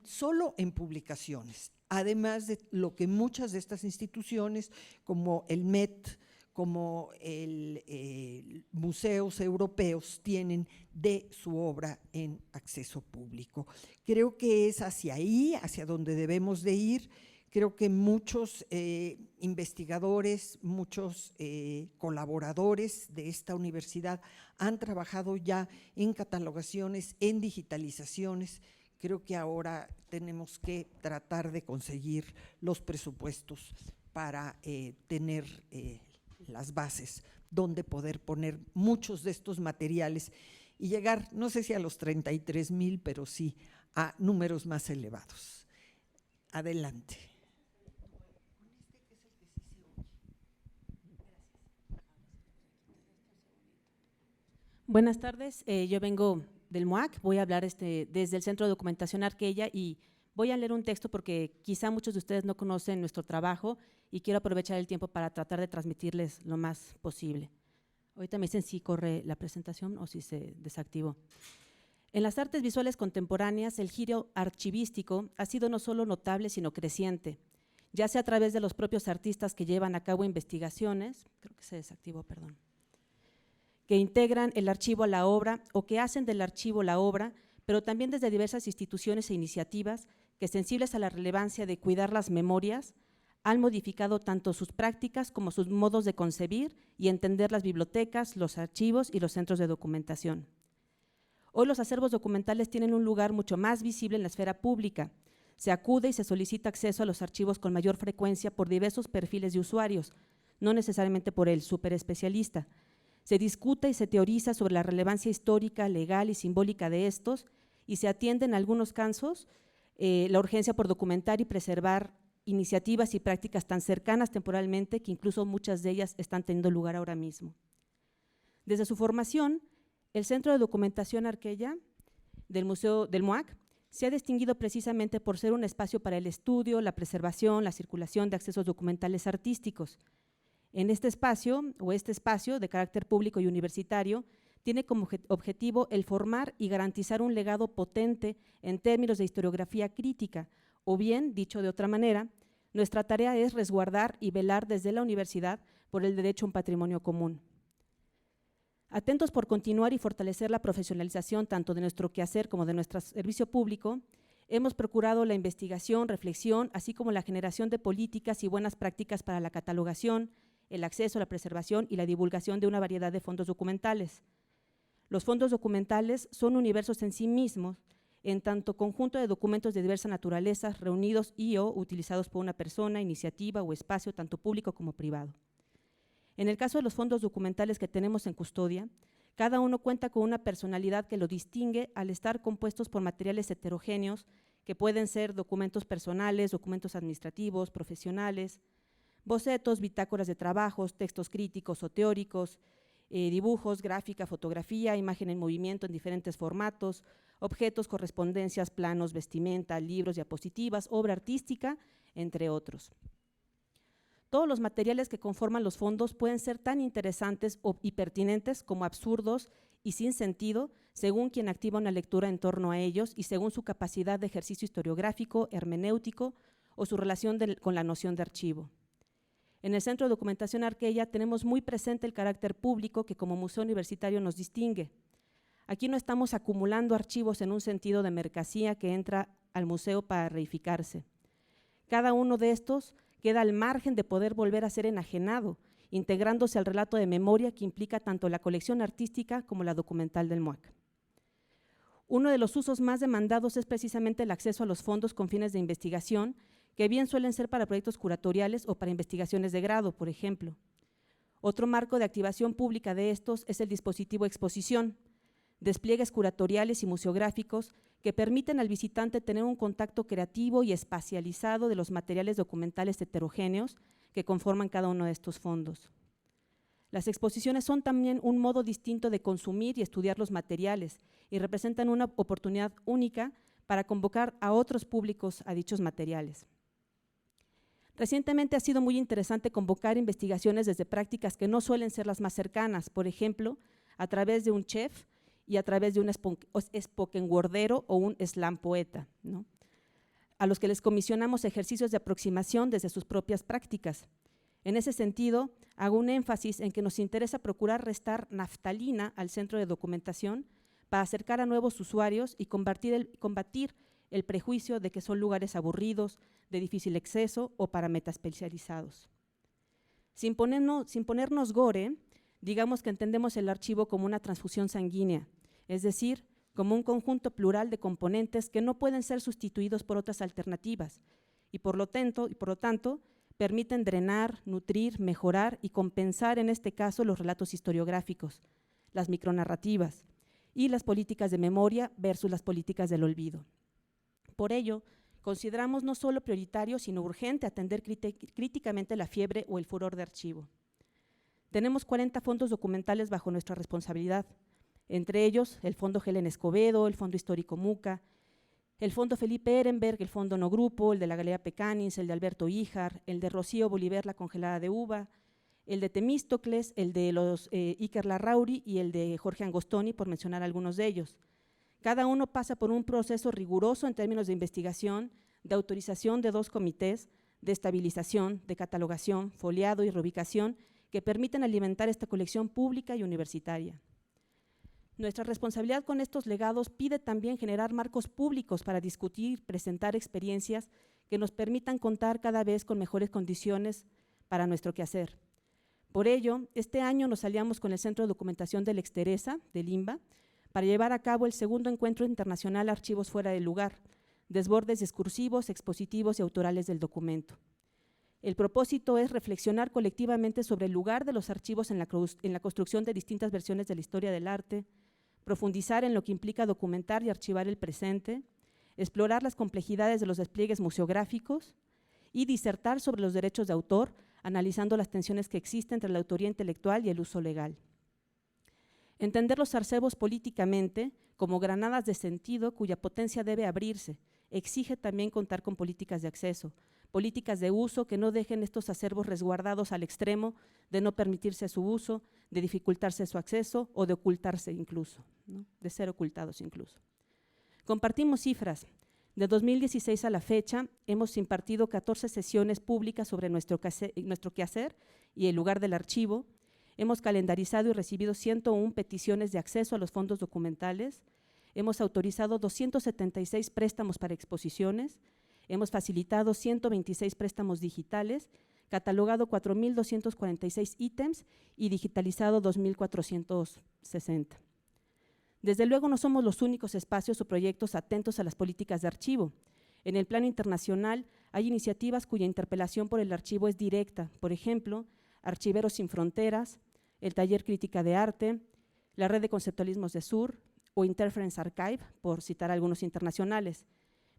solo en publicaciones, además de lo que muchas de estas instituciones como el MET, como museos europeos tienen de su obra en acceso público. Creo que es hacia ahí, hacia donde debemos de ir. Creo que muchos investigadores, muchos colaboradores de esta universidad han trabajado ya en catalogaciones, en digitalizaciones. Creo que ahora tenemos que tratar de conseguir los presupuestos para tener las bases donde poder poner muchos de estos materiales y llegar, no sé si a los 33,000, pero sí a números más elevados. Adelante. Buenas tardes, yo vengo del MUAC, voy a hablar desde el Centro de Documentación Arqueya y voy a leer un texto porque quizá muchos de ustedes no conocen nuestro trabajo y quiero aprovechar el tiempo para tratar de transmitirles lo más posible. Ahorita me dicen si corre la presentación o si se desactivó. En las artes visuales contemporáneas, el giro archivístico ha sido no solo notable, sino creciente, ya sea a través de los propios artistas que llevan a cabo investigaciones, creo que se desactivó, perdón, que integran el archivo a la obra o que hacen del archivo la obra, pero también desde diversas instituciones e iniciativas que, sensibles a la relevancia de cuidar las memorias, han modificado tanto sus prácticas como sus modos de concebir y entender las bibliotecas, los archivos y los centros de documentación. Hoy los acervos documentales tienen un lugar mucho más visible en la esfera pública. Se acude y se solicita acceso a los archivos con mayor frecuencia por diversos perfiles de usuarios, no necesariamente por el superespecialista. Se discute y se teoriza sobre la relevancia histórica, legal y simbólica de estos y se atiende en algunos casos la urgencia por documentar y preservar iniciativas y prácticas tan cercanas temporalmente que incluso muchas de ellas están teniendo lugar ahora mismo. Desde su formación, el Centro de Documentación Arqueya del Museo del MUAC se ha distinguido precisamente por ser un espacio para el estudio, la preservación, la circulación de accesos documentales artísticos. En este espacio de carácter público y universitario, tiene como objetivo el formar y garantizar un legado potente en términos de historiografía crítica, o bien, dicho de otra manera, nuestra tarea es resguardar y velar desde la universidad por el derecho a un patrimonio común. Atentos por continuar y fortalecer la profesionalización tanto de nuestro quehacer como de nuestro servicio público, hemos procurado la investigación, reflexión, así como la generación de políticas y buenas prácticas para la catalogación, el acceso, la preservación y la divulgación de una variedad de fondos documentales. Los fondos documentales son universos en sí mismos, en tanto conjunto de documentos de diversa naturaleza reunidos y o utilizados por una persona, iniciativa o espacio tanto público como privado. En el caso de los fondos documentales que tenemos en custodia, cada uno cuenta con una personalidad que lo distingue al estar compuestos por materiales heterogéneos que pueden ser documentos personales, documentos administrativos, profesionales, bocetos, bitácoras de trabajos, textos críticos o teóricos, dibujos, gráfica, fotografía, imagen en movimiento en diferentes formatos, objetos, correspondencias, planos, vestimenta, libros, diapositivas, obra artística, entre otros. Todos los materiales que conforman los fondos pueden ser tan interesantes y pertinentes como absurdos y sin sentido según quien activa una lectura en torno a ellos y según su capacidad de ejercicio historiográfico, hermenéutico o su relación con la noción de archivo. En el Centro de Documentación Arqueya tenemos muy presente el carácter público que como museo universitario nos distingue. Aquí no estamos acumulando archivos en un sentido de mercancía que entra al museo para reificarse. Cada uno de estos queda al margen de poder volver a ser enajenado, integrándose al relato de memoria que implica tanto la colección artística como la documental del MUAC. Uno de los usos más demandados es precisamente el acceso a los fondos con fines de investigación, que bien suelen ser para proyectos curatoriales o para investigaciones de grado, por ejemplo. Otro marco de activación pública de estos es el dispositivo Exposición, despliegues curatoriales y museográficos que permiten al visitante tener un contacto creativo y espacializado de los materiales documentales heterogéneos que conforman cada uno de estos fondos. Las exposiciones son también un modo distinto de consumir y estudiar los materiales y representan una oportunidad única para convocar a otros públicos a dichos materiales. Recientemente ha sido muy interesante convocar investigaciones desde prácticas que no suelen ser las más cercanas, por ejemplo, a través de un chef y a través de un spoken wordero o un slam poeta, ¿no?, a los que les comisionamos ejercicios de aproximación desde sus propias prácticas. En ese sentido, hago un énfasis en que nos interesa procurar restar naftalina al centro de documentación para acercar a nuevos usuarios y combatir el prejuicio de que son lugares aburridos, de difícil acceso o para metaespecializados. Sin ponernos gore, digamos que entendemos el archivo como una transfusión sanguínea, es decir, como un conjunto plural de componentes que no pueden ser sustituidos por otras alternativas y por lo tanto permiten drenar, nutrir, mejorar y compensar en este caso los relatos historiográficos, las micronarrativas y las políticas de memoria versus las políticas del olvido. Por ello, consideramos no solo prioritario, sino urgente atender críticamente la fiebre o el furor de archivo. Tenemos 40 fondos documentales bajo nuestra responsabilidad, entre ellos el Fondo Helen Escobedo, el Fondo Histórico Muca, el Fondo Felipe Ehrenberg, el Fondo No Grupo, el de la Galería Pecanins, el de Alberto Híjar, el de Rocío Bolívar, la congelada de uva, el de Temístocles, el de los Iker Larrauri y el de Jorge Angostoni, por mencionar algunos de ellos. Cada uno pasa por un proceso riguroso en términos de investigación, de autorización de 2 comités, de estabilización, de catalogación, foliado y reubicación, que permiten alimentar esta colección pública y universitaria. Nuestra responsabilidad con estos legados pide también generar marcos públicos para discutir y presentar experiencias que nos permitan contar cada vez con mejores condiciones para nuestro quehacer. Por ello, este año nos aliamos con el Centro de Documentación del Exteresa, del INBA, para llevar a cabo el segundo encuentro internacional Archivos fuera del lugar, desbordes discursivos, expositivos y autorales del documento. El propósito es reflexionar colectivamente sobre el lugar de los archivos en la construcción de distintas versiones de la historia del arte, profundizar en lo que implica documentar y archivar el presente, explorar las complejidades de los despliegues museográficos y disertar sobre los derechos de autor, analizando las tensiones que existen entre la autoría intelectual y el uso legal. Entender los archivos políticamente como granadas de sentido cuya potencia debe abrirse, exige también contar con políticas de acceso, políticas de uso que no dejen estos acervos resguardados al extremo de no permitirse su uso, de dificultarse su acceso o de ocultarse incluso, ¿no?, de ser ocultados incluso. Compartimos cifras. De 2016 a la fecha, hemos impartido 14 sesiones públicas sobre nuestro quehacer y el lugar del archivo. Hemos calendarizado y recibido 101 peticiones de acceso a los fondos documentales. Hemos autorizado 276 préstamos para exposiciones. Hemos facilitado 126 préstamos digitales, catalogado 4.246 ítems y digitalizado 2.460. Desde luego no somos los únicos espacios o proyectos atentos a las políticas de archivo. En el plano internacional hay iniciativas cuya interpelación por el archivo es directa, por ejemplo, Archiveros Sin Fronteras, el Taller Crítica de Arte, la Red de Conceptualismos de Sur o Interference Archive, por citar algunos internacionales.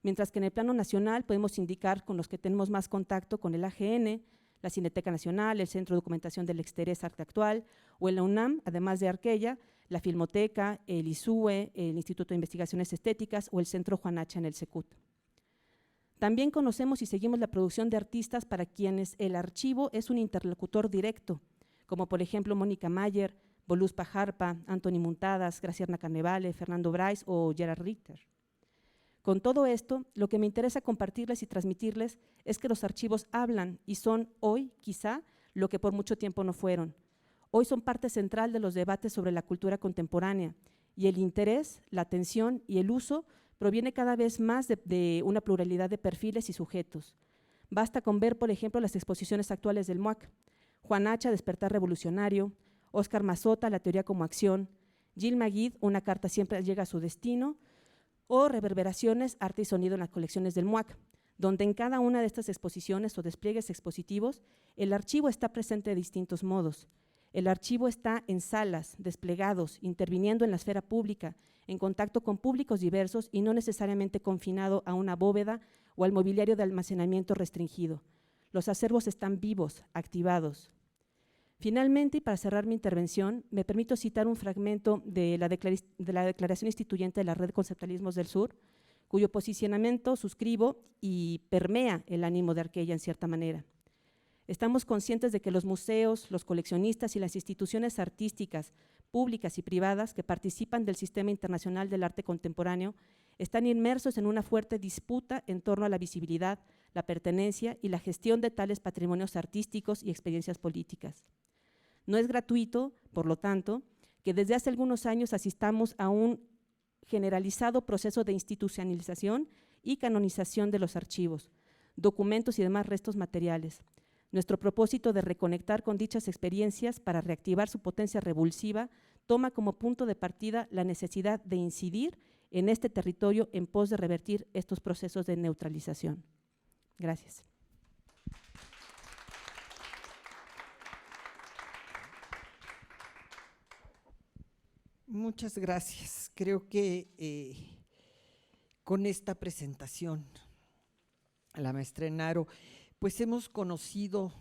Mientras que en el plano nacional podemos indicar con los que tenemos más contacto con el AGN, la Cineteca Nacional, el Centro de Documentación del Exteresa Arte Actual o en la UNAM, además de Arqueya, la Filmoteca, el ISUE, el Instituto de Investigaciones Estéticas o el Centro Juan H. en el Secut. También conocemos y seguimos la producción de artistas para quienes el archivo es un interlocutor directo, como por ejemplo Mónica Mayer, Voluspa Jarpa, Anthony Muntadas, Graciela Carnevale, Fernando Brais o Gerard Richter. Con todo esto, lo que me interesa compartirles y transmitirles es que los archivos hablan y son hoy, quizá, lo que por mucho tiempo no fueron. Hoy son parte central de los debates sobre la cultura contemporánea y el interés, la atención y el uso proviene cada vez más de una pluralidad de perfiles y sujetos. Basta con ver, por ejemplo, las exposiciones actuales del MUAC. Juan Hacha, Despertar Revolucionario, Óscar Mazota, La teoría como acción, Gil Magid, Una carta siempre llega a su destino, o Reverberaciones, arte y sonido en las colecciones del MUAC, donde en cada una de estas exposiciones o despliegues expositivos, el archivo está presente de distintos modos. El archivo está en salas, desplegados, interviniendo en la esfera pública, en contacto con públicos diversos y no necesariamente confinado a una bóveda o al mobiliario de almacenamiento restringido. Los acervos están vivos, activados. Finalmente, y para cerrar mi intervención, me permito citar un fragmento de la Declaración Instituyente de la Red de Conceptualismos del Sur, cuyo posicionamiento suscribo y permea el ánimo de Arquella en cierta manera. Estamos conscientes de que los museos, los coleccionistas y las instituciones artísticas, públicas y privadas que participan del sistema internacional del arte contemporáneo están inmersos en una fuerte disputa en torno a la visibilidad, la pertenencia y la gestión de tales patrimonios artísticos y experiencias políticas. No es gratuito, por lo tanto, que desde hace algunos años asistamos a un generalizado proceso de institucionalización y canonización de los archivos, documentos y demás restos materiales. Nuestro propósito de reconectar con dichas experiencias para reactivar su potencia revulsiva toma como punto de partida la necesidad de incidir en este territorio en pos de revertir estos procesos de neutralización. Gracias. Muchas gracias. Creo que con esta presentación, la maestra Enaro, pues hemos conocido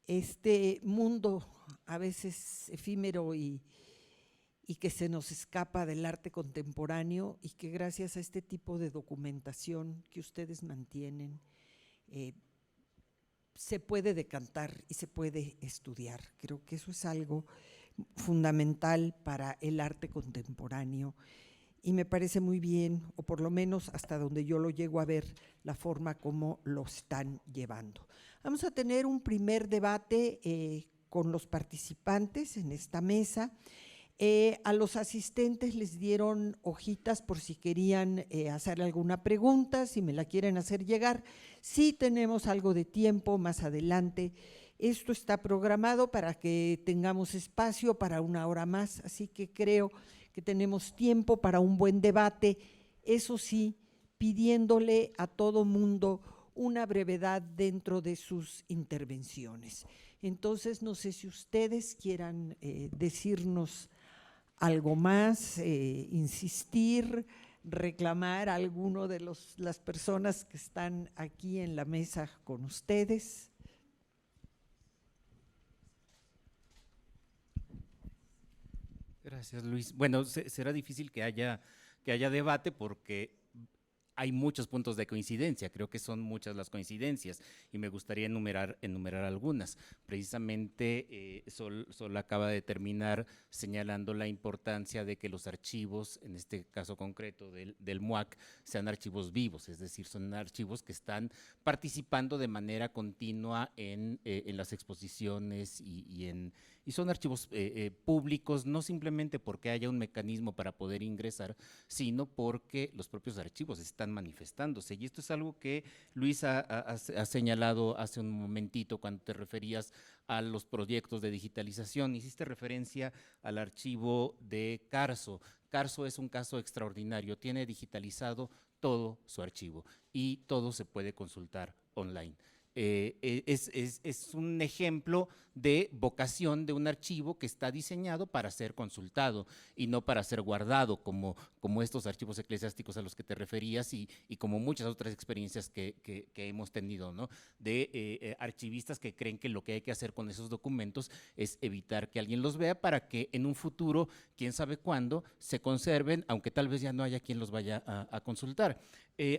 este mundo a veces efímero y que se nos escapa del arte contemporáneo y que gracias a este tipo de documentación que ustedes mantienen, se puede decantar y se puede estudiar. Creo que eso es algo fundamental para el arte contemporáneo y me parece muy bien, o por lo menos hasta donde yo lo llego a ver, la forma como lo están llevando. Vamos a tener un primer debate con los participantes en esta mesa. A los asistentes les dieron hojitas por si querían hacer alguna pregunta, si me la quieren hacer llegar. Sí tenemos algo de tiempo más adelante. Esto está programado para que tengamos espacio para 1 hora más, así que creo que tenemos tiempo para un buen debate, eso sí, pidiéndole a todo mundo una brevedad dentro de sus intervenciones. Entonces, no sé si ustedes quieran decirnos algo más, insistir, reclamar a alguno de las personas que están aquí en la mesa con ustedes. Gracias, Luis. Bueno, será difícil que haya debate porque hay muchos puntos de coincidencia, creo que son muchas las coincidencias y me gustaría enumerar algunas. Precisamente Sol acaba de terminar señalando la importancia de que los archivos, en este caso concreto del MUAC, sean archivos vivos, es decir, son archivos que están participando de manera continua en las exposiciones y son archivos públicos, no simplemente porque haya un mecanismo para poder ingresar, sino porque los propios archivos están manifestándose. Y esto es algo que Luis ha señalado hace un momentito cuando te referías a los proyectos de digitalización. Hiciste referencia al archivo de Carso. Carso es un caso extraordinario, tiene digitalizado todo su archivo y todo se puede consultar online. Es un ejemplo de vocación de un archivo que está diseñado para ser consultado y no para ser guardado como estos archivos eclesiásticos a los que te referías y como muchas otras experiencias que hemos tenido, ¿no? De archivistas que creen que lo que hay que hacer con esos documentos es evitar que alguien los vea para que en un futuro, quién sabe cuándo, se conserven, aunque tal vez ya no haya quien los vaya a consultar.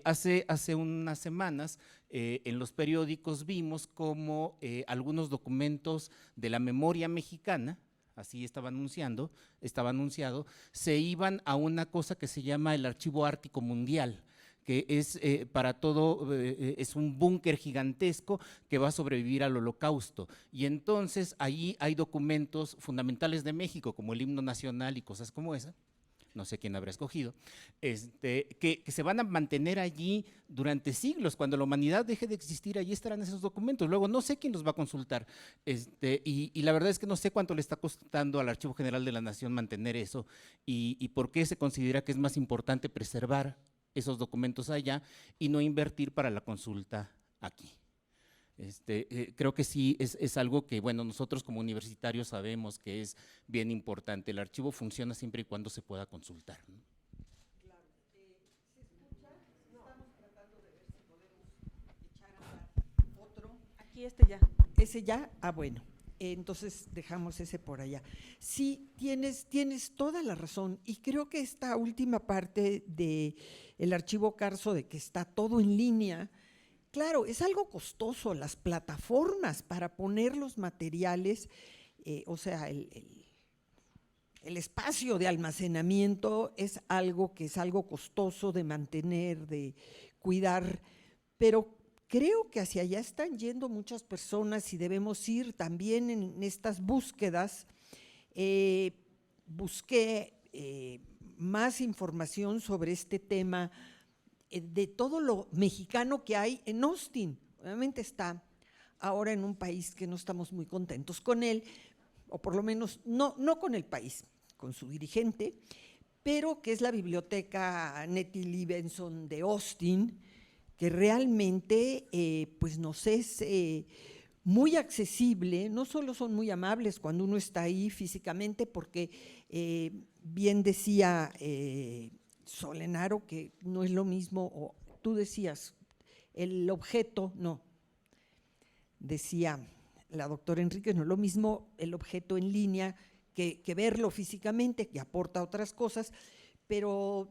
Hace unas semanas en los periódicos vimos como algunos documentos de la memoria mexicana, así estaba anunciado, se iban a una cosa que se llama el Archivo Ártico Mundial, que es para todo, es un búnker gigantesco que va a sobrevivir al Holocausto. Y entonces ahí hay documentos fundamentales de México, como el himno nacional y cosas como esa, no sé quién habrá escogido, que se van a mantener allí durante siglos. Cuando la humanidad deje de existir, allí estarán esos documentos. Luego no sé quién los va a consultar, y la verdad es que no sé cuánto le está costando al Archivo General de la Nación mantener eso, y por qué se considera que es más importante preservar esos documentos allá y no invertir para la consulta aquí. Creo que sí es algo que, bueno, nosotros como universitarios sabemos que es bien importante. El archivo funciona siempre y cuando se pueda consultar, ¿no? Claro. ¿Se escucha? Estamos tratando de ver si podemos echar a andar otro. Aquí ya. ¿Ese ya? Ah, bueno. Entonces dejamos ese por allá. Sí, tienes toda la razón, y creo que esta última parte del archivo Carso, de que está todo en línea, claro, es algo costoso, las plataformas para poner los materiales, o sea, el espacio de almacenamiento es algo costoso de mantener, de cuidar, pero creo que hacia allá están yendo muchas personas y debemos ir también en estas búsquedas. Busqué más información sobre este tema, de todo lo mexicano que hay en Austin. Obviamente está ahora en un país que no estamos muy contentos con él, o por lo menos no con el país, con su dirigente, pero que es la biblioteca Nettie Levenson de Austin, que realmente pues nos es muy accesible. No solo son muy amables cuando uno está ahí físicamente, porque bien decía Solenaro que no es lo mismo, o tú decías, el objeto, no, decía la doctora Enríquez, no es lo mismo el objeto en línea que verlo físicamente, que aporta otras cosas, pero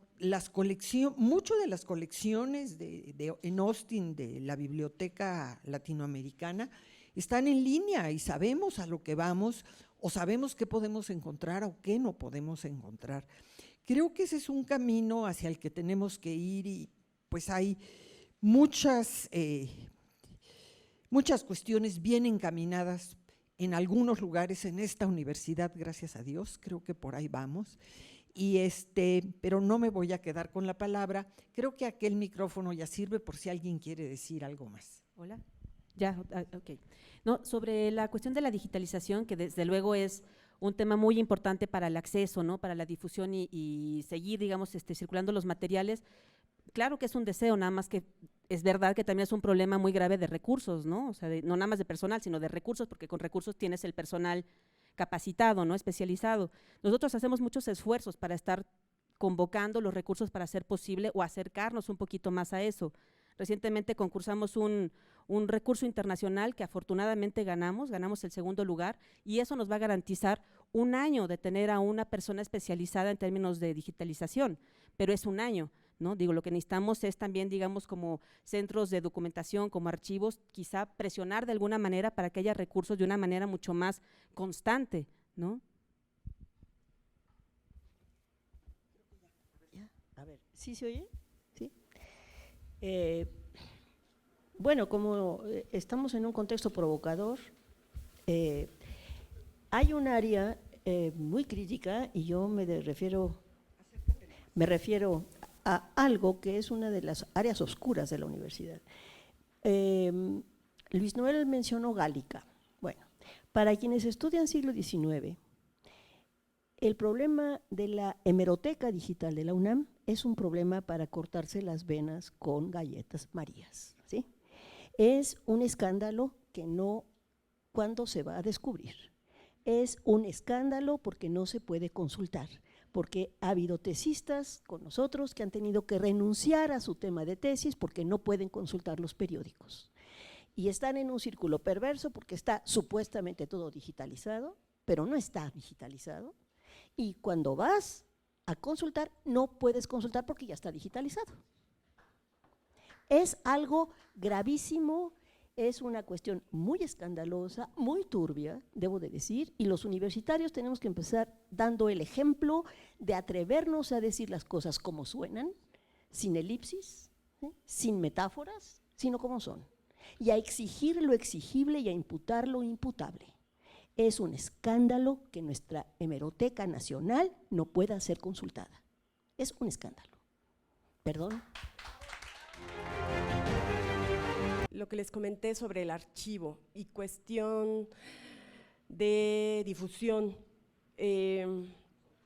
mucho de las colecciones en Austin de la Biblioteca Latinoamericana están en línea, y sabemos a lo que vamos, o sabemos qué podemos encontrar o qué no podemos encontrar. Creo que ese es un camino hacia el que tenemos que ir, y pues hay muchas cuestiones bien encaminadas en algunos lugares en esta universidad, gracias a Dios, creo que por ahí vamos. Pero no me voy a quedar con la palabra. Creo que aquel micrófono ya sirve por si alguien quiere decir algo más. Hola. Ya, ok. No, sobre la cuestión de la digitalización, que desde luego es un tema muy importante para el acceso, ¿no? Para la difusión y seguir, digamos, circulando los materiales. Claro que es un deseo, nada más que es verdad que también es un problema muy grave de recursos, ¿no? O sea, no nada más de personal, sino de recursos, porque con recursos tienes el personal capacitado, ¿no? Especializado. Nosotros hacemos muchos esfuerzos para estar convocando los recursos para hacer posible o acercarnos un poquito más a eso. Recientemente concursamos un recurso internacional que afortunadamente ganamos el segundo lugar, y eso nos va a garantizar un año de tener a una persona especializada en términos de digitalización, pero es un año, ¿no? Digo, lo que necesitamos es también, digamos, como centros de documentación, como archivos, quizá presionar de alguna manera para que haya recursos de una manera mucho más constante, ¿no? A ver, ¿sí se oye? Sí. Bueno, como estamos en un contexto provocador, hay un área muy crítica, y yo me refiero a algo que es una de las áreas oscuras de la universidad. Luis Noel mencionó Gálica. Bueno, para quienes estudian siglo XIX, el problema de la hemeroteca digital de la UNAM es un problema para cortarse las venas con galletas Marías, ¿sí? Es un escándalo que ¿cuándo se va a descubrir? Es un escándalo porque no se puede consultar, porque ha habido tesistas con nosotros que han tenido que renunciar a su tema de tesis porque no pueden consultar los periódicos. Y están en un círculo perverso porque está supuestamente todo digitalizado, pero no está digitalizado. Y cuando vas a consultar, no puedes consultar porque ya está digitalizado. Es algo gravísimo, Es una cuestión muy escandalosa, muy turbia, debo de decir, y los universitarios tenemos que empezar dando el ejemplo de atrevernos a decir las cosas como suenan, sin elipsis, sin metáforas, sino como son, y a exigir lo exigible y a imputar lo imputable. Es un escándalo que nuestra hemeroteca nacional no pueda ser consultada. Es un escándalo. Perdón. Lo que les comenté sobre el archivo y cuestión de difusión.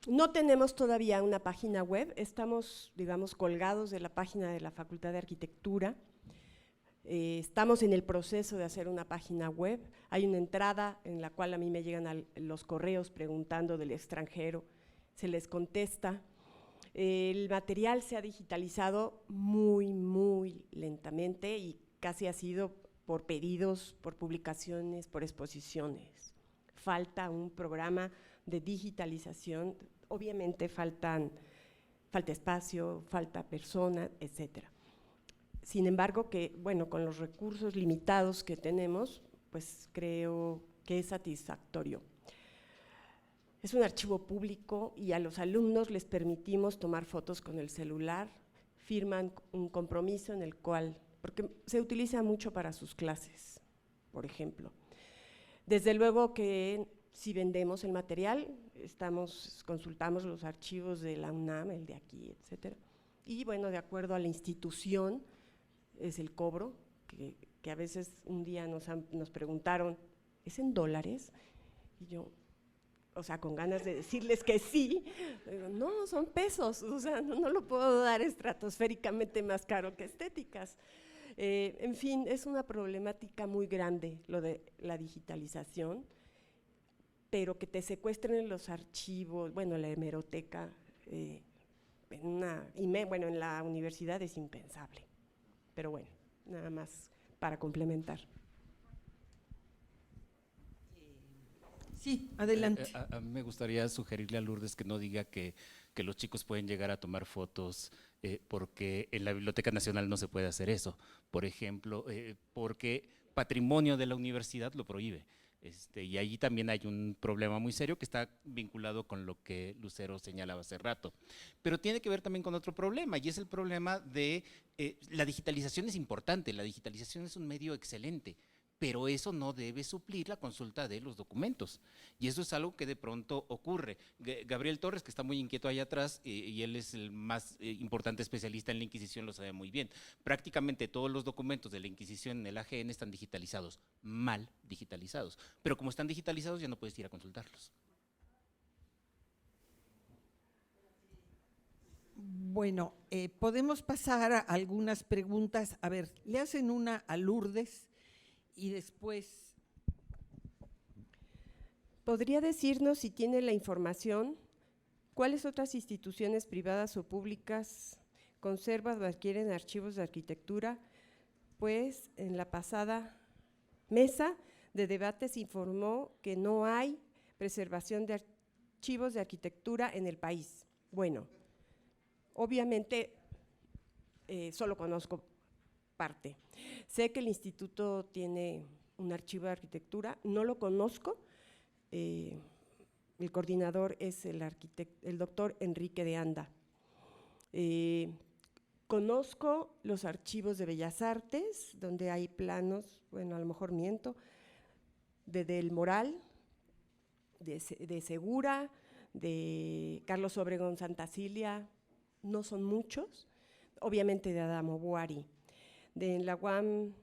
No tenemos todavía una página web, estamos, digamos, colgados de la página de la Facultad de Arquitectura. Estamos en el proceso de hacer una página web. Hay una entrada en la cual a mí me llegan los correos preguntando del extranjero, se les contesta. El material se ha digitalizado muy, muy lentamente y casi ha sido por pedidos, por publicaciones, por exposiciones. Falta un programa de digitalización, obviamente falta espacio, falta persona, etcétera. Sin embargo, bueno, con los recursos limitados que tenemos, pues creo que es satisfactorio. Es un archivo público y a los alumnos les permitimos tomar fotos con el celular, firman un compromiso en el cual, porque se utiliza mucho para sus clases, por ejemplo. Desde luego que si vendemos el material, consultamos los archivos de la UNAM, el de aquí, etcétera. Y bueno, de acuerdo a la institución, es el cobro, que a veces un día nos preguntaron, ¿es en dólares? Y yo, o sea, con ganas de decirles que sí, digo, no, son pesos, o sea, no lo puedo dar estratosféricamente más caro que estéticas. En fin, es una problemática muy grande lo de la digitalización, pero que te secuestren los archivos, bueno, la hemeroteca, en la universidad es impensable. Pero bueno, nada más para complementar. Sí, adelante. A mí me gustaría sugerirle a Lourdes que no diga que los chicos pueden llegar a tomar fotos porque en la Biblioteca Nacional no se puede hacer eso. Por ejemplo, porque patrimonio de la universidad lo prohíbe. Y allí también hay un problema muy serio que está vinculado con lo que Lucero señalaba hace rato. Pero tiene que ver también con otro problema, y es el problema de la digitalización es importante, la digitalización es un medio excelente, pero eso no debe suplir la consulta de los documentos. Y eso es algo que de pronto ocurre. Gabriel Torres, que está muy inquieto allá atrás, y él es el más importante especialista en la Inquisición, lo sabe muy bien. Prácticamente todos los documentos de la Inquisición en el AGN están digitalizados, mal digitalizados. Pero como están digitalizados ya no puedes ir a consultarlos. Bueno, podemos pasar a algunas preguntas. A ver, le hacen una a Lourdes y después… ¿Podría decirnos si tiene la información cuáles otras instituciones privadas o públicas conservan o adquieren archivos de arquitectura? Pues en la pasada mesa de debate se informó que no hay preservación de archivos de arquitectura en el país. Bueno, obviamente solo conozco parte. Sé que el instituto tiene un archivo de arquitectura, no lo conozco. El coordinador es el doctor Enrique de Anda. Conozco los archivos de Bellas Artes, donde hay planos, bueno, a lo mejor miento, de Del Moral, de Segura, de Carlos Obregón Santacilia, no son muchos, obviamente de Adamo Boari, de la UAM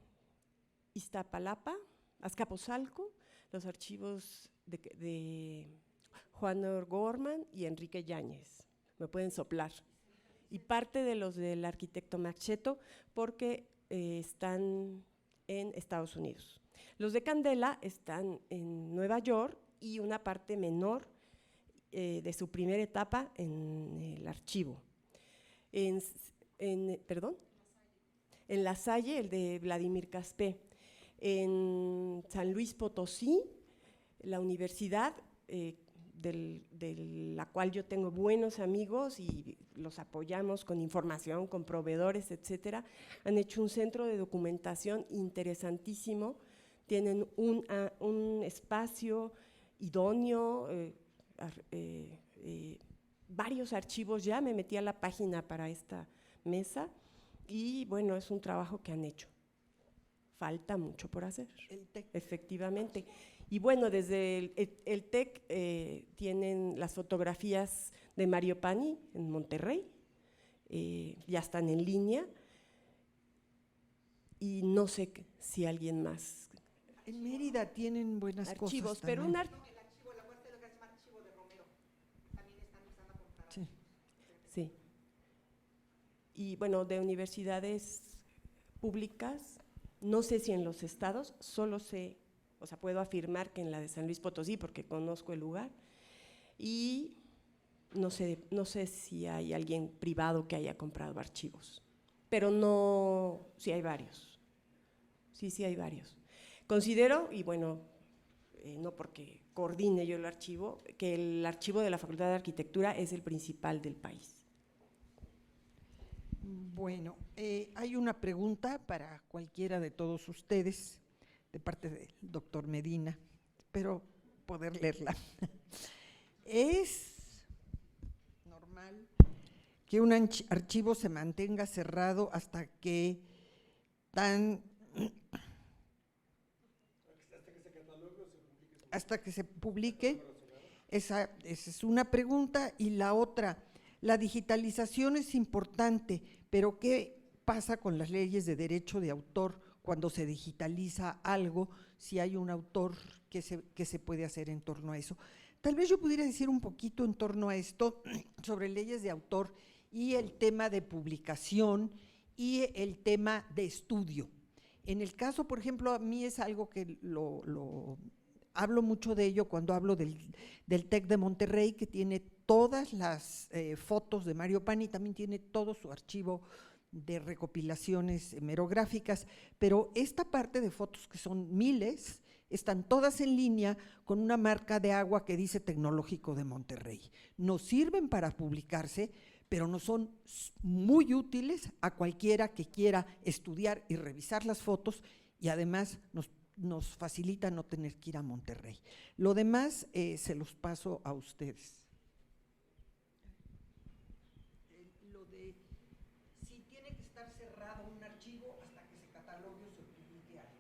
Iztapalapa, Azcapotzalco, los archivos de Juan O'Gorman y Enrique Yáñez, me pueden soplar, y parte de los del arquitecto Macheto porque están en Estados Unidos. Los de Candela están en Nueva York y una parte menor de su primera etapa en el archivo. En La Salle, el de Vladimir Caspé. En San Luis Potosí, la universidad de la cual yo tengo buenos amigos y los apoyamos con información, con proveedores, etcétera, han hecho un centro de documentación interesantísimo, tienen un espacio idóneo, varios archivos ya, me metí a la página para esta mesa y bueno, es un trabajo que han hecho. Falta mucho por hacer, efectivamente. Y bueno, desde el TEC tienen las fotografías de Mario Pani en Monterrey, ya están en línea, y no sé si alguien más. En Mérida tienen buenas Archivos, cosas pero también. Sí. Sí. Y bueno, de universidades públicas, no sé si en los estados, solo sé, o sea, puedo afirmar que en la de San Luis Potosí, porque conozco el lugar, y no sé si hay alguien privado que haya comprado archivos, pero no, sí hay varios, sí hay varios. Considero, y bueno, no porque coordine yo el archivo, que el archivo de la Facultad de Arquitectura es el principal del país. Bueno, hay una pregunta para cualquiera de todos ustedes, de parte del doctor Medina, espero poder leerla. ¿Es normal que un archivo se mantenga cerrado hasta que se publique? Esa es una pregunta. Y la otra, la digitalización es importante, pero ¿qué pasa con las leyes de derecho de autor cuando se digitaliza algo? Si hay un autor, ¿qué se puede hacer en torno a eso? Tal vez yo pudiera decir un poquito en torno a esto, sobre leyes de autor y el tema de publicación y el tema de estudio. En el caso, por ejemplo, a mí es algo que hablo mucho de ello cuando hablo del TEC de Monterrey, que tiene todas las fotos de Mario Pani, también tiene todo su archivo de recopilaciones hemerográficas, pero esta parte de fotos, que son miles, están todas en línea con una marca de agua que dice Tecnológico de Monterrey. Nos sirven para publicarse, pero no son muy útiles a cualquiera que quiera estudiar y revisar las fotos, y además nos facilita no tener que ir a Monterrey. Lo demás se los paso a ustedes. Lo de si tiene que estar cerrado un archivo hasta que se catalogue o se publique algo.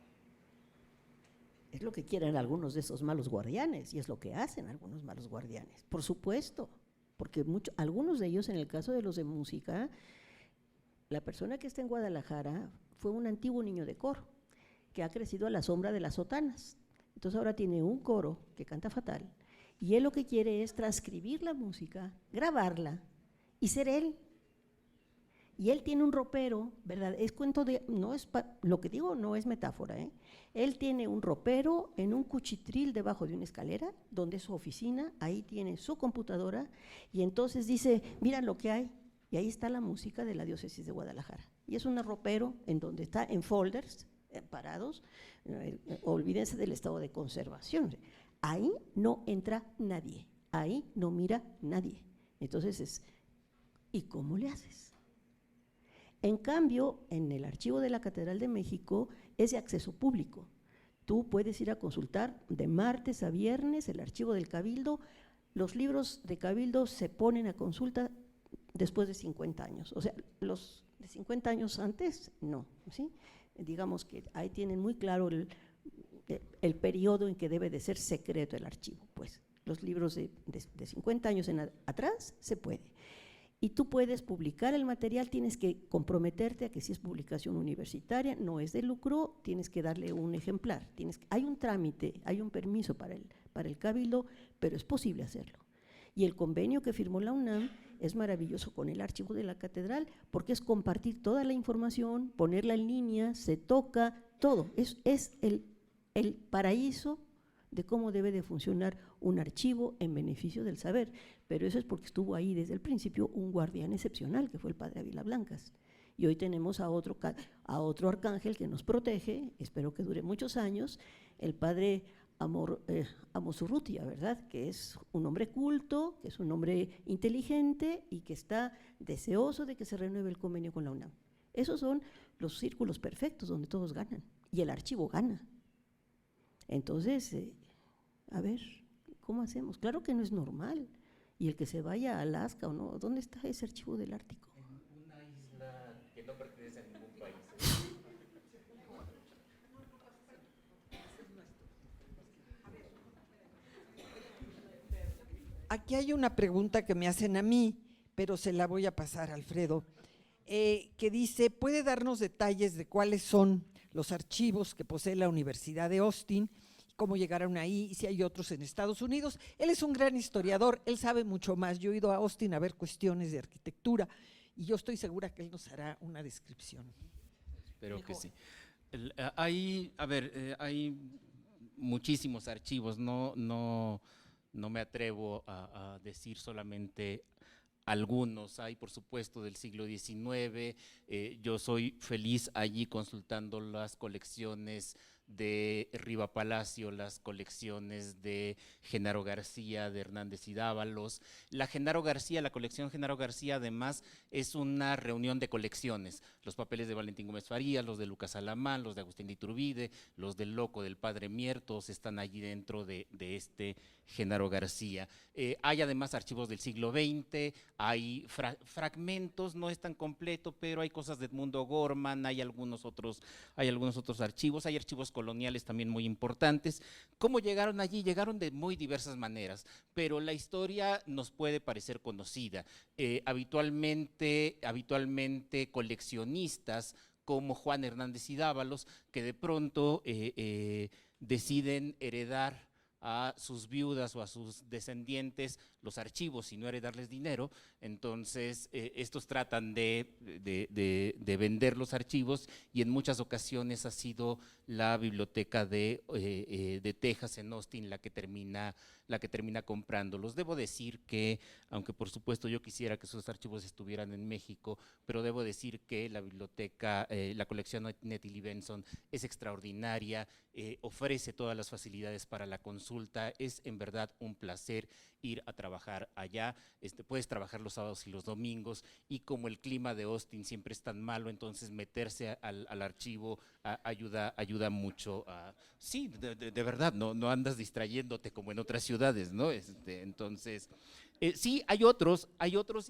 Es lo que quieren algunos de esos malos guardianes y es lo que hacen algunos malos guardianes, por supuesto, porque algunos de ellos, en el caso de los de música, la persona que está en Guadalajara fue un antiguo niño de coro que ha crecido a la sombra de las sotanas. Entonces ahora tiene un coro que canta fatal y él lo que quiere es transcribir la música, grabarla y ser él. Y él tiene un ropero, ¿verdad? Es cuento de, no es lo que digo no es metáfora, ¿eh? Él tiene un ropero en un cuchitril debajo de una escalera, donde es su oficina, ahí tiene su computadora, y entonces dice, mira lo que hay, y ahí está la música de la diócesis de Guadalajara. Y es un ropero en donde está en folders, parados, olvídense del estado de conservación. Ahí no entra nadie, ahí no mira nadie. Entonces ¿y cómo le haces? En cambio, en el archivo de la Catedral de México es de acceso público. Tú puedes ir a consultar de martes a viernes el archivo del Cabildo. Los libros de Cabildo se ponen a consulta después de 50 años. O sea, los de 50 años antes, no, ¿sí? Digamos que ahí tienen muy claro el periodo en que debe de ser secreto el archivo. Pues los libros de 50 años atrás se puede. Y tú puedes publicar el material, tienes que comprometerte a que si es publicación universitaria, no es de lucro, tienes que darle un ejemplar. Hay un trámite, hay un permiso para el Cabildo, pero es posible hacerlo. Y el convenio que firmó la UNAM es maravilloso con el archivo de la Catedral, porque es compartir toda la información, ponerla en línea, se toca, todo. Es el paraíso de cómo debe de funcionar un archivo en beneficio del saber, pero eso es porque estuvo ahí desde el principio un guardián excepcional, que fue el padre Ávila Blancas, y hoy tenemos a otro arcángel que nos protege, espero que dure muchos años, el padre Amosurrutia, ¿verdad? Que es un hombre culto, que es un hombre inteligente y que está deseoso de que se renueve el convenio con la UNAM. Esos son los círculos perfectos donde todos ganan y el archivo gana. Entonces, a ver, ¿cómo hacemos? Claro que no es normal. Y el que se vaya a Alaska o no, ¿dónde está ese archivo del Ártico? En una isla que no pertenece a ningún país. Aquí hay una pregunta que me hacen a mí, pero se la voy a pasar a Alfredo, que dice, ¿puede darnos detalles de cuáles son los archivos que posee la Universidad de Austin, cómo llegaron ahí y si hay otros en Estados Unidos? Él es un gran historiador, él sabe mucho más. Yo he ido a Austin a ver cuestiones de arquitectura y yo estoy segura que él nos hará una descripción. Espero que sí. Hay muchísimos archivos, no me atrevo a decir solamente algunos. Hay, por supuesto, del siglo XIX. Yo soy feliz allí consultando las colecciones de Riva Palacio, las colecciones de Genaro García, de Hernández y Dávalos. La colección Genaro García, además, es una reunión de colecciones. Los papeles de Valentín Gómez Farías, los de Lucas Alamán, los de Agustín de Iturbide, los del Loco, del Padre Mier, todos están allí dentro de este Genaro García. Hay además archivos del siglo XX, hay fragmentos, no es tan completo, pero hay cosas de Edmundo Gorman, hay algunos otros archivos, hay archivos coloniales también muy importantes. ¿Cómo llegaron allí? Llegaron de muy diversas maneras, pero la historia nos puede parecer conocida. Habitualmente coleccionistas como Juan Hernández y Dávalos, que de pronto deciden heredar a sus viudas o a sus descendientes los archivos y no heredarles dinero. Entonces estos tratan de vender los archivos y en muchas ocasiones ha sido la biblioteca de Texas en Austin la que termina comprándolos. Debo decir que, aunque por supuesto yo quisiera que esos archivos estuvieran en México, pero debo decir que la biblioteca, la colección Nettie Lee Benson es extraordinaria, ofrece todas las facilidades para la consulta, es en verdad un placer ir a trabajar allá. Puedes trabajar los sábados y los domingos, y como el clima de Austin siempre es tan malo, entonces meterse al archivo ayuda mucho. Sí, de verdad, no andas distrayéndote como en otras ciudades, ¿no? Entonces, sí, hay otros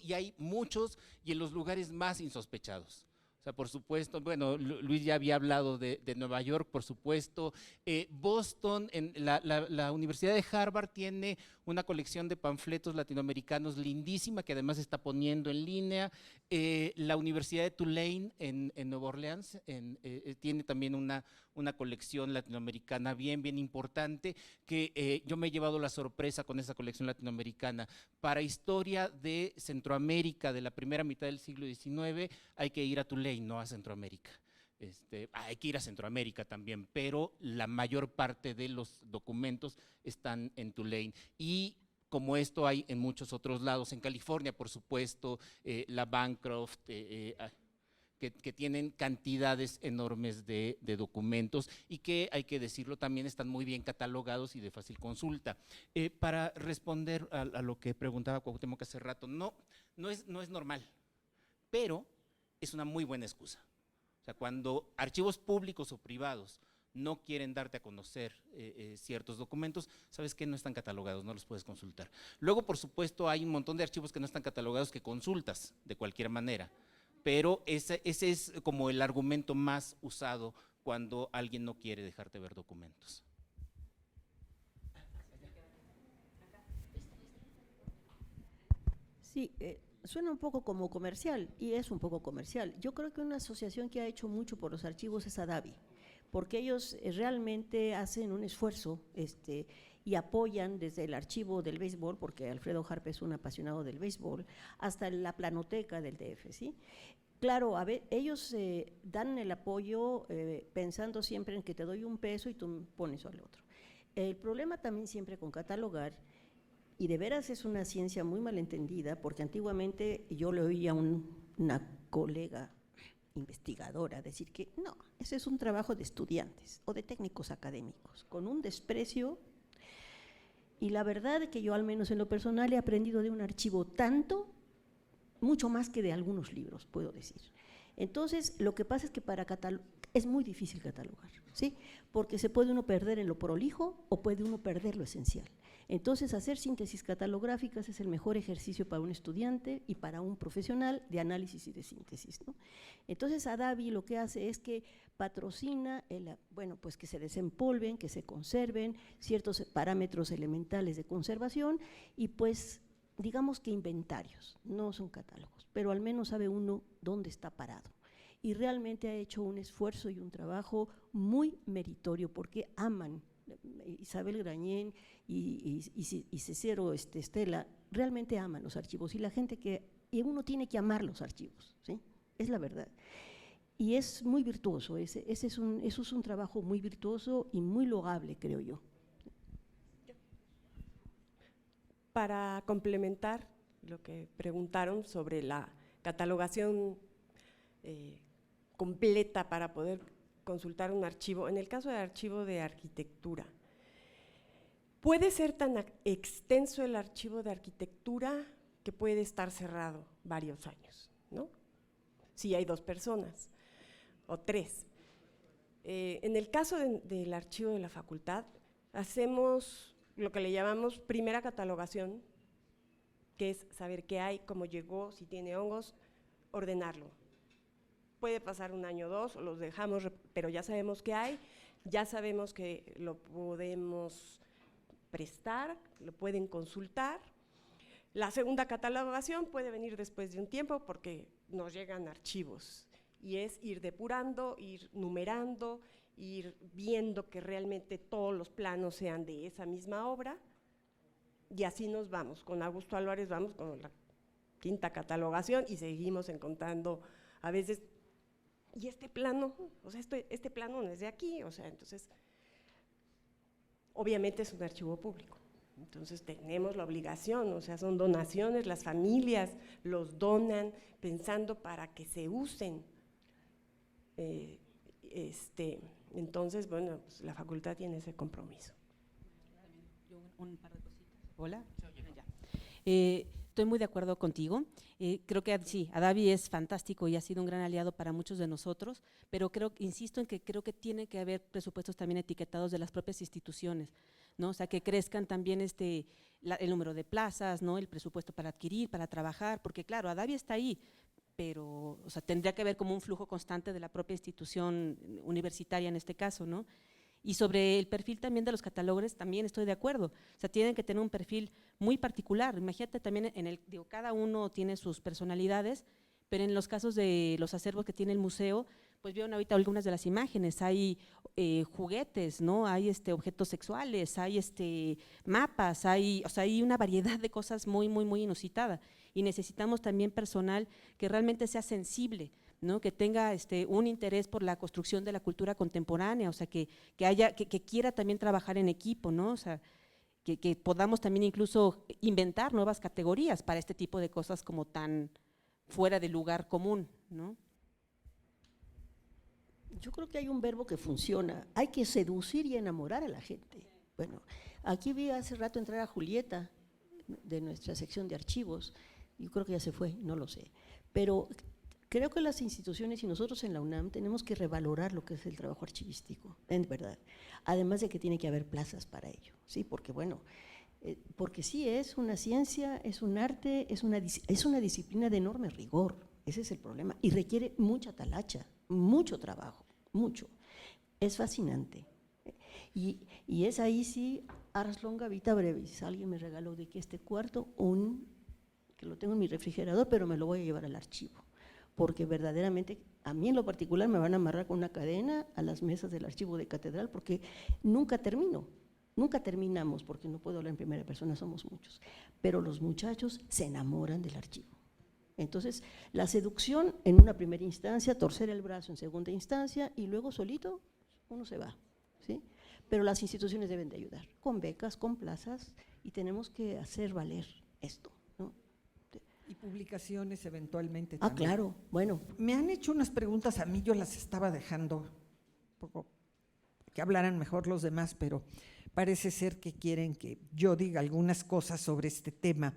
y hay muchos, y en los lugares más insospechados. O sea, por supuesto, bueno, Luis ya había hablado de Nueva York, por supuesto. Boston, la Universidad de Harvard tiene una colección de panfletos latinoamericanos lindísima que además está poniendo en línea. La Universidad de Tulane en Nueva Orleans tiene también una colección latinoamericana bien importante, que yo me he llevado la sorpresa con esa colección latinoamericana. Para historia de Centroamérica de la primera mitad del siglo XIX hay que ir a Tulane, no a Centroamérica. Hay que ir a Centroamérica también, pero la mayor parte de los documentos están en Tulane. Y como esto hay en muchos otros lados, en California, por supuesto, la Bancroft, que tienen cantidades enormes de documentos y que, hay que decirlo, también están muy bien catalogados y de fácil consulta. Para responder a lo que preguntaba Cuauhtémoc hace rato, no es normal, pero es una muy buena excusa. O sea, cuando archivos públicos o privados no quieren darte a conocer ciertos documentos, sabes que no están catalogados, no los puedes consultar. Luego, por supuesto, hay un montón de archivos que no están catalogados que consultas de cualquier manera, pero ese es como el argumento más usado cuando alguien no quiere dejarte ver documentos. Sí, suena un poco como comercial, y es un poco comercial. Yo creo que una asociación que ha hecho mucho por los archivos es ADAVI, porque ellos realmente hacen un esfuerzo y apoyan desde el archivo del béisbol, porque Alfredo Harpe es un apasionado del béisbol, hasta la planoteca del DF, ¿sí? Claro, ellos dan el apoyo pensando siempre en que te doy un peso y tú pones al otro. El problema también siempre con catalogar, y de veras es una ciencia muy malentendida, porque antiguamente yo le oía a una colega investigadora, decir que no, ese es un trabajo de estudiantes o de técnicos académicos, con un desprecio. Y la verdad es que yo, al menos en lo personal, he aprendido de un archivo tanto, mucho más que de algunos libros, puedo decir. Entonces, lo que pasa es que es muy difícil catalogar, ¿sí? Porque se puede uno perder en lo prolijo o puede uno perder lo esencial. Entonces, hacer síntesis catalográficas es el mejor ejercicio para un estudiante y para un profesional de análisis y de síntesis, ¿no? Entonces, Adavi lo que hace es que patrocina, pues que se desempolven, que se conserven ciertos parámetros elementales de conservación y pues digamos que inventarios, no son catálogos, pero al menos sabe uno dónde está parado. Y realmente ha hecho un esfuerzo y un trabajo muy meritorio porque aman. Isabel Grañén y Cicero Estela realmente aman los archivos y uno tiene que amar los archivos, ¿sí? Es la verdad. Y es muy virtuoso, eso es un trabajo muy virtuoso y muy loable, creo yo. Para complementar lo que preguntaron sobre la catalogación completa para poder consultar un archivo, en el caso del archivo de arquitectura, puede ser tan extenso el archivo de arquitectura que puede estar cerrado varios años, ¿no? Si hay 2 personas o 3. En el caso del archivo de la facultad, hacemos lo que le llamamos primera catalogación, que es saber qué hay, cómo llegó, si tiene hongos, ordenarlo. Puede pasar 1 año o 2, los dejamos, pero ya sabemos qué hay, ya sabemos que lo podemos prestar, lo pueden consultar. La segunda catalogación puede venir después de un tiempo porque nos llegan archivos y es ir depurando, ir numerando, ir viendo que realmente todos los planos sean de esa misma obra y así nos vamos. Con Augusto Álvarez vamos con la 5ª catalogación y seguimos encontrando a veces, y este plano, o sea, este plano no es de aquí, o sea, entonces, obviamente es un archivo público, entonces tenemos la obligación, o sea, son donaciones, las familias los donan pensando para que se usen, entonces, bueno, pues la facultad tiene ese compromiso. Un par de cositas. Hola. Estoy muy de acuerdo contigo. Creo que sí, Adavi es fantástico y ha sido un gran aliado para muchos de nosotros, pero insisto en que creo que tiene que haber presupuestos también etiquetados de las propias instituciones, ¿no? O sea, que crezcan también el número de plazas, ¿no? El presupuesto para adquirir, para trabajar, porque claro, Adavi está ahí, pero o sea, tendría que haber como un flujo constante de la propia institución universitaria en este caso, ¿no? Y sobre el perfil también de los catalogres, también estoy de acuerdo. O sea, tienen que tener un perfil muy particular. Imagínate también, cada uno tiene sus personalidades, pero en los casos de los acervos que tiene el museo, pues vieron ahorita algunas de las imágenes, hay juguetes, ¿no? Hay objetos sexuales, hay mapas, o sea, hay una variedad de cosas muy, muy, muy inusitada. Y necesitamos también personal que realmente sea sensible, ¿no? Que tenga un interés por la construcción de la cultura contemporánea, o sea, que quiera también trabajar en equipo, ¿no? O sea, que podamos también incluso inventar nuevas categorías para este tipo de cosas como tan fuera del lugar común, ¿no? Yo creo que hay un verbo que funciona, hay que seducir y enamorar a la gente. Bueno, aquí vi hace rato entrar a Julieta de nuestra sección de archivos, yo creo que ya se fue, no lo sé, pero creo que las instituciones y nosotros en la UNAM tenemos que revalorar lo que es el trabajo archivístico, en verdad, además de que tiene que haber plazas para ello, ¿sí? Porque bueno, porque sí es una ciencia, es un arte, es una disciplina de enorme rigor, ese es el problema, y requiere mucha talacha, mucho trabajo, mucho, es fascinante. Y es ahí sí, ars longa vita brevis, alguien me regaló de que este cuarto, que lo tengo en mi refrigerador, pero me lo voy a llevar al archivo, porque verdaderamente a mí en lo particular me van a amarrar con una cadena a las mesas del archivo de catedral, porque nunca terminamos, porque no puedo hablar en primera persona, somos muchos, pero los muchachos se enamoran del archivo. Entonces, la seducción en una primera instancia, torcer el brazo en segunda instancia y luego solito uno se va, ¿sí? Pero las instituciones deben de ayudar, con becas, con plazas, y tenemos que hacer valer esto, ¿no? Y publicaciones eventualmente Ah, también. claro, bueno, Me han hecho unas preguntas a mí, yo las estaba dejando un poco que hablaran mejor los demás, pero parece ser que quieren que yo diga algunas cosas sobre este tema.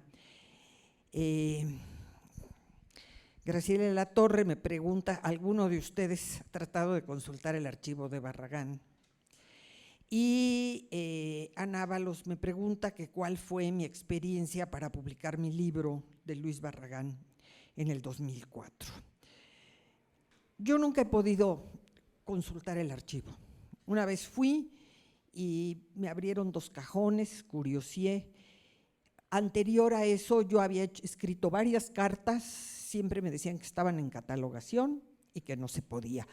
Graciela Latorre me pregunta, ¿alguno de ustedes ha tratado de consultar el archivo de Barragán? Y Ana Ábalos me pregunta que cuál fue mi experiencia para publicar mi libro de Luis Barragán en el 2004. Yo nunca he podido consultar el archivo. Una vez fui y me abrieron 2 cajones, curiosié. Anterior a eso yo había escrito varias cartas, siempre me decían que estaban en catalogación y que no se podía.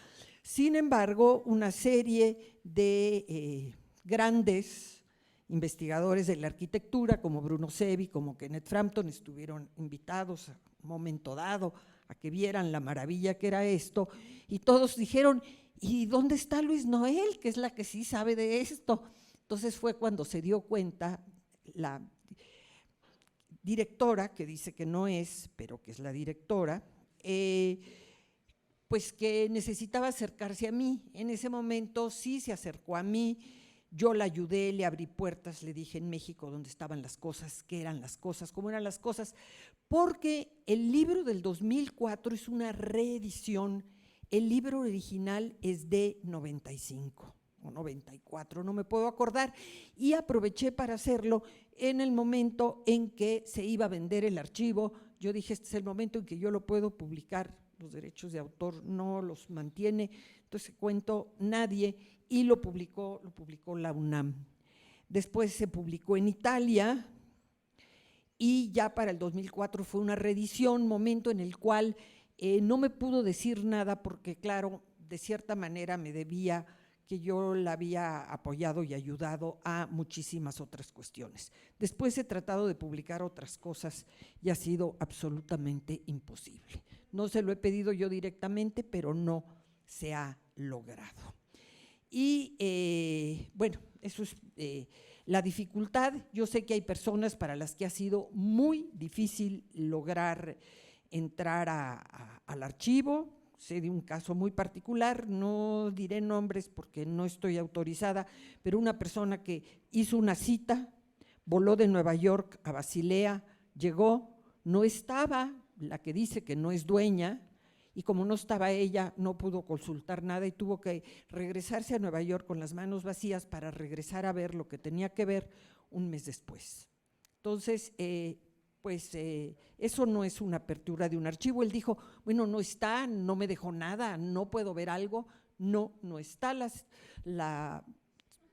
Sin embargo, una serie de grandes investigadores de la arquitectura, como Bruno Sevi, como Kenneth Frampton, estuvieron invitados a un momento dado a que vieran la maravilla que era esto, y todos dijeron, ¿y dónde está Luis Noel, que es la que sí sabe de esto? Entonces fue cuando se dio cuenta la directora, que dice que no es, pero que es la directora, pues que necesitaba acercarse a mí. En ese momento sí se acercó a mí, yo la ayudé, le abrí puertas, le dije en México dónde estaban las cosas, qué eran las cosas, cómo eran las cosas, porque el libro del 2004 es una reedición, el libro original es de 95 o 94, no me puedo acordar, y aproveché para hacerlo en el momento en que se iba a vender el archivo. Yo dije, este es el momento en que yo lo puedo publicar, los derechos de autor no los mantiene, entonces cuento nadie, y lo publicó la UNAM. Después se publicó en Italia y ya para el 2004 fue una reedición, momento en el cual no me pudo decir nada porque claro, de cierta manera me debía que yo la había apoyado y ayudado a muchísimas otras cuestiones. Después he tratado de publicar otras cosas y ha sido absolutamente imposible. No se lo he pedido yo directamente, pero no se ha logrado. Y bueno, eso es la dificultad. Yo sé que hay personas para las que ha sido muy difícil lograr entrar al archivo. Sé de un caso muy particular, no diré nombres porque no estoy autorizada, pero una persona que hizo una cita, voló de Nueva York a Basilea, llegó, no estaba la que dice que no es dueña, y como no estaba ella, no pudo consultar nada y tuvo que regresarse a Nueva York con las manos vacías para regresar a ver lo que tenía que ver un mes después. Entonces, eso no es una apertura de un archivo. Él dijo, bueno, no está, no me dejó nada, no puedo ver algo. No, no está la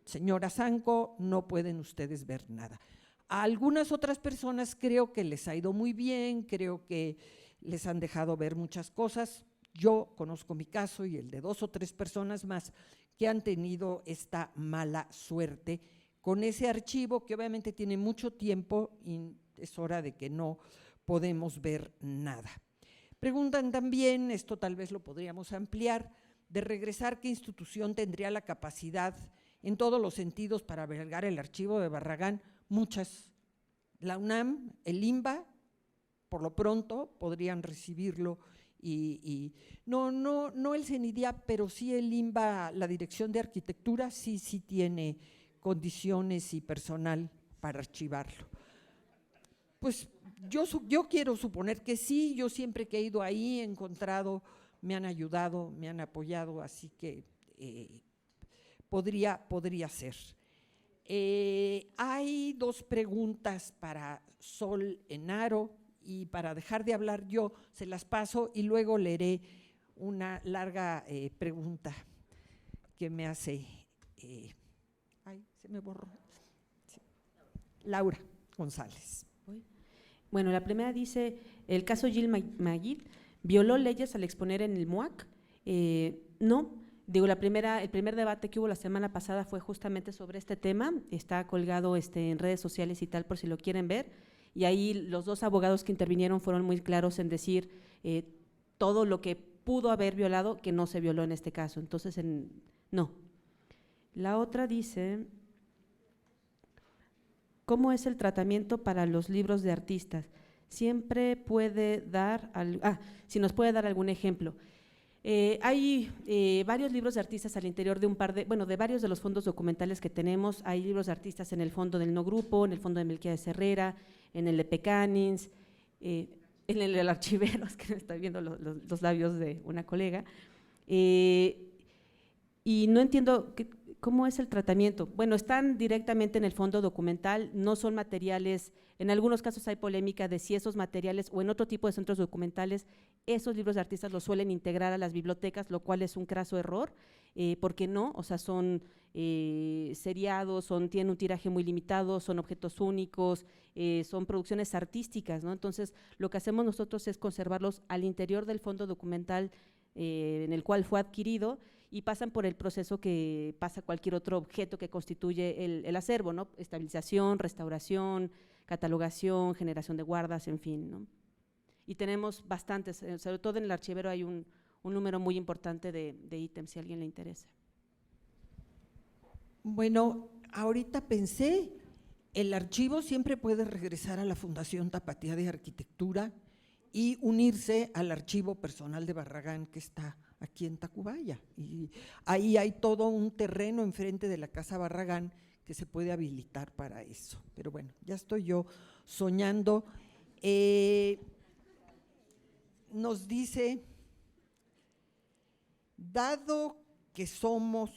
señora Zanco, no pueden ustedes ver nada. A algunas otras personas creo que les ha ido muy bien, creo que les han dejado ver muchas cosas. Yo conozco mi caso y el de 2 o 3 personas más que han tenido esta mala suerte con ese archivo que obviamente tiene mucho tiempo y es hora de que no podemos ver nada. Preguntan también, esto tal vez lo podríamos ampliar, de regresar, ¿qué institución tendría la capacidad en todos los sentidos para albergar el archivo de Barragán? Muchas. La UNAM, el INBA, por lo pronto podrían recibirlo y no el CENIDIAP, pero sí el INBA, la Dirección de Arquitectura, sí tiene condiciones y personal para archivarlo. Pues yo quiero suponer que sí, yo siempre que he ido ahí he encontrado, me han ayudado, me han apoyado, así que podría ser. Hay 2 preguntas para Sol Enaro y para dejar de hablar yo se las paso y luego leeré una larga pregunta que me hace, se me borró, sí. Laura González. Bueno, la primera dice, el caso Gil Magid, ¿violó leyes al exponer en el MUAC? No, digo, el primer debate que hubo la semana pasada fue justamente sobre este tema, está colgado en redes sociales y tal por si lo quieren ver, y ahí los 2 abogados que intervinieron fueron muy claros en decir todo lo que pudo haber violado que no se violó en este caso, entonces no. La otra dice, ¿cómo es el tratamiento para los libros de artistas? siempre puede dar, si nos puede dar algún ejemplo. Hay varios libros de artistas al interior de de varios de los fondos documentales que tenemos. Hay libros de artistas en el fondo del No Grupo, en el fondo de Melquiades Herrera, en el de Pecanins, en el del Archivero, es que me estoy viendo los labios de una colega. Y no entiendo cómo es el tratamiento. Bueno, están directamente en el fondo documental, no son materiales, en algunos casos hay polémica de si esos materiales o en otro tipo de centros documentales, esos libros de artistas los suelen integrar a las bibliotecas, lo cual es un craso error, porque no, o sea, son seriados, tienen un tiraje muy limitado, son objetos únicos, son producciones artísticas, ¿no? Entonces, lo que hacemos nosotros es conservarlos al interior del fondo documental en el cual fue adquirido, y pasan por el proceso que pasa cualquier otro objeto que constituye el acervo, ¿no? Estabilización, restauración, catalogación, generación de guardas, en fin, ¿no? Y tenemos bastantes, sobre todo en el archivero hay un número muy importante de ítems, si a alguien le interesa. Bueno, ahorita pensé, el archivo siempre puede regresar a la Fundación Tapatía de Arquitectura y unirse al archivo personal de Barragán, que está aquí en Tacubaya, y ahí hay todo un terreno enfrente de la Casa Barragán que se puede habilitar para eso. Pero bueno, ya estoy yo soñando. Nos dice, dado que somos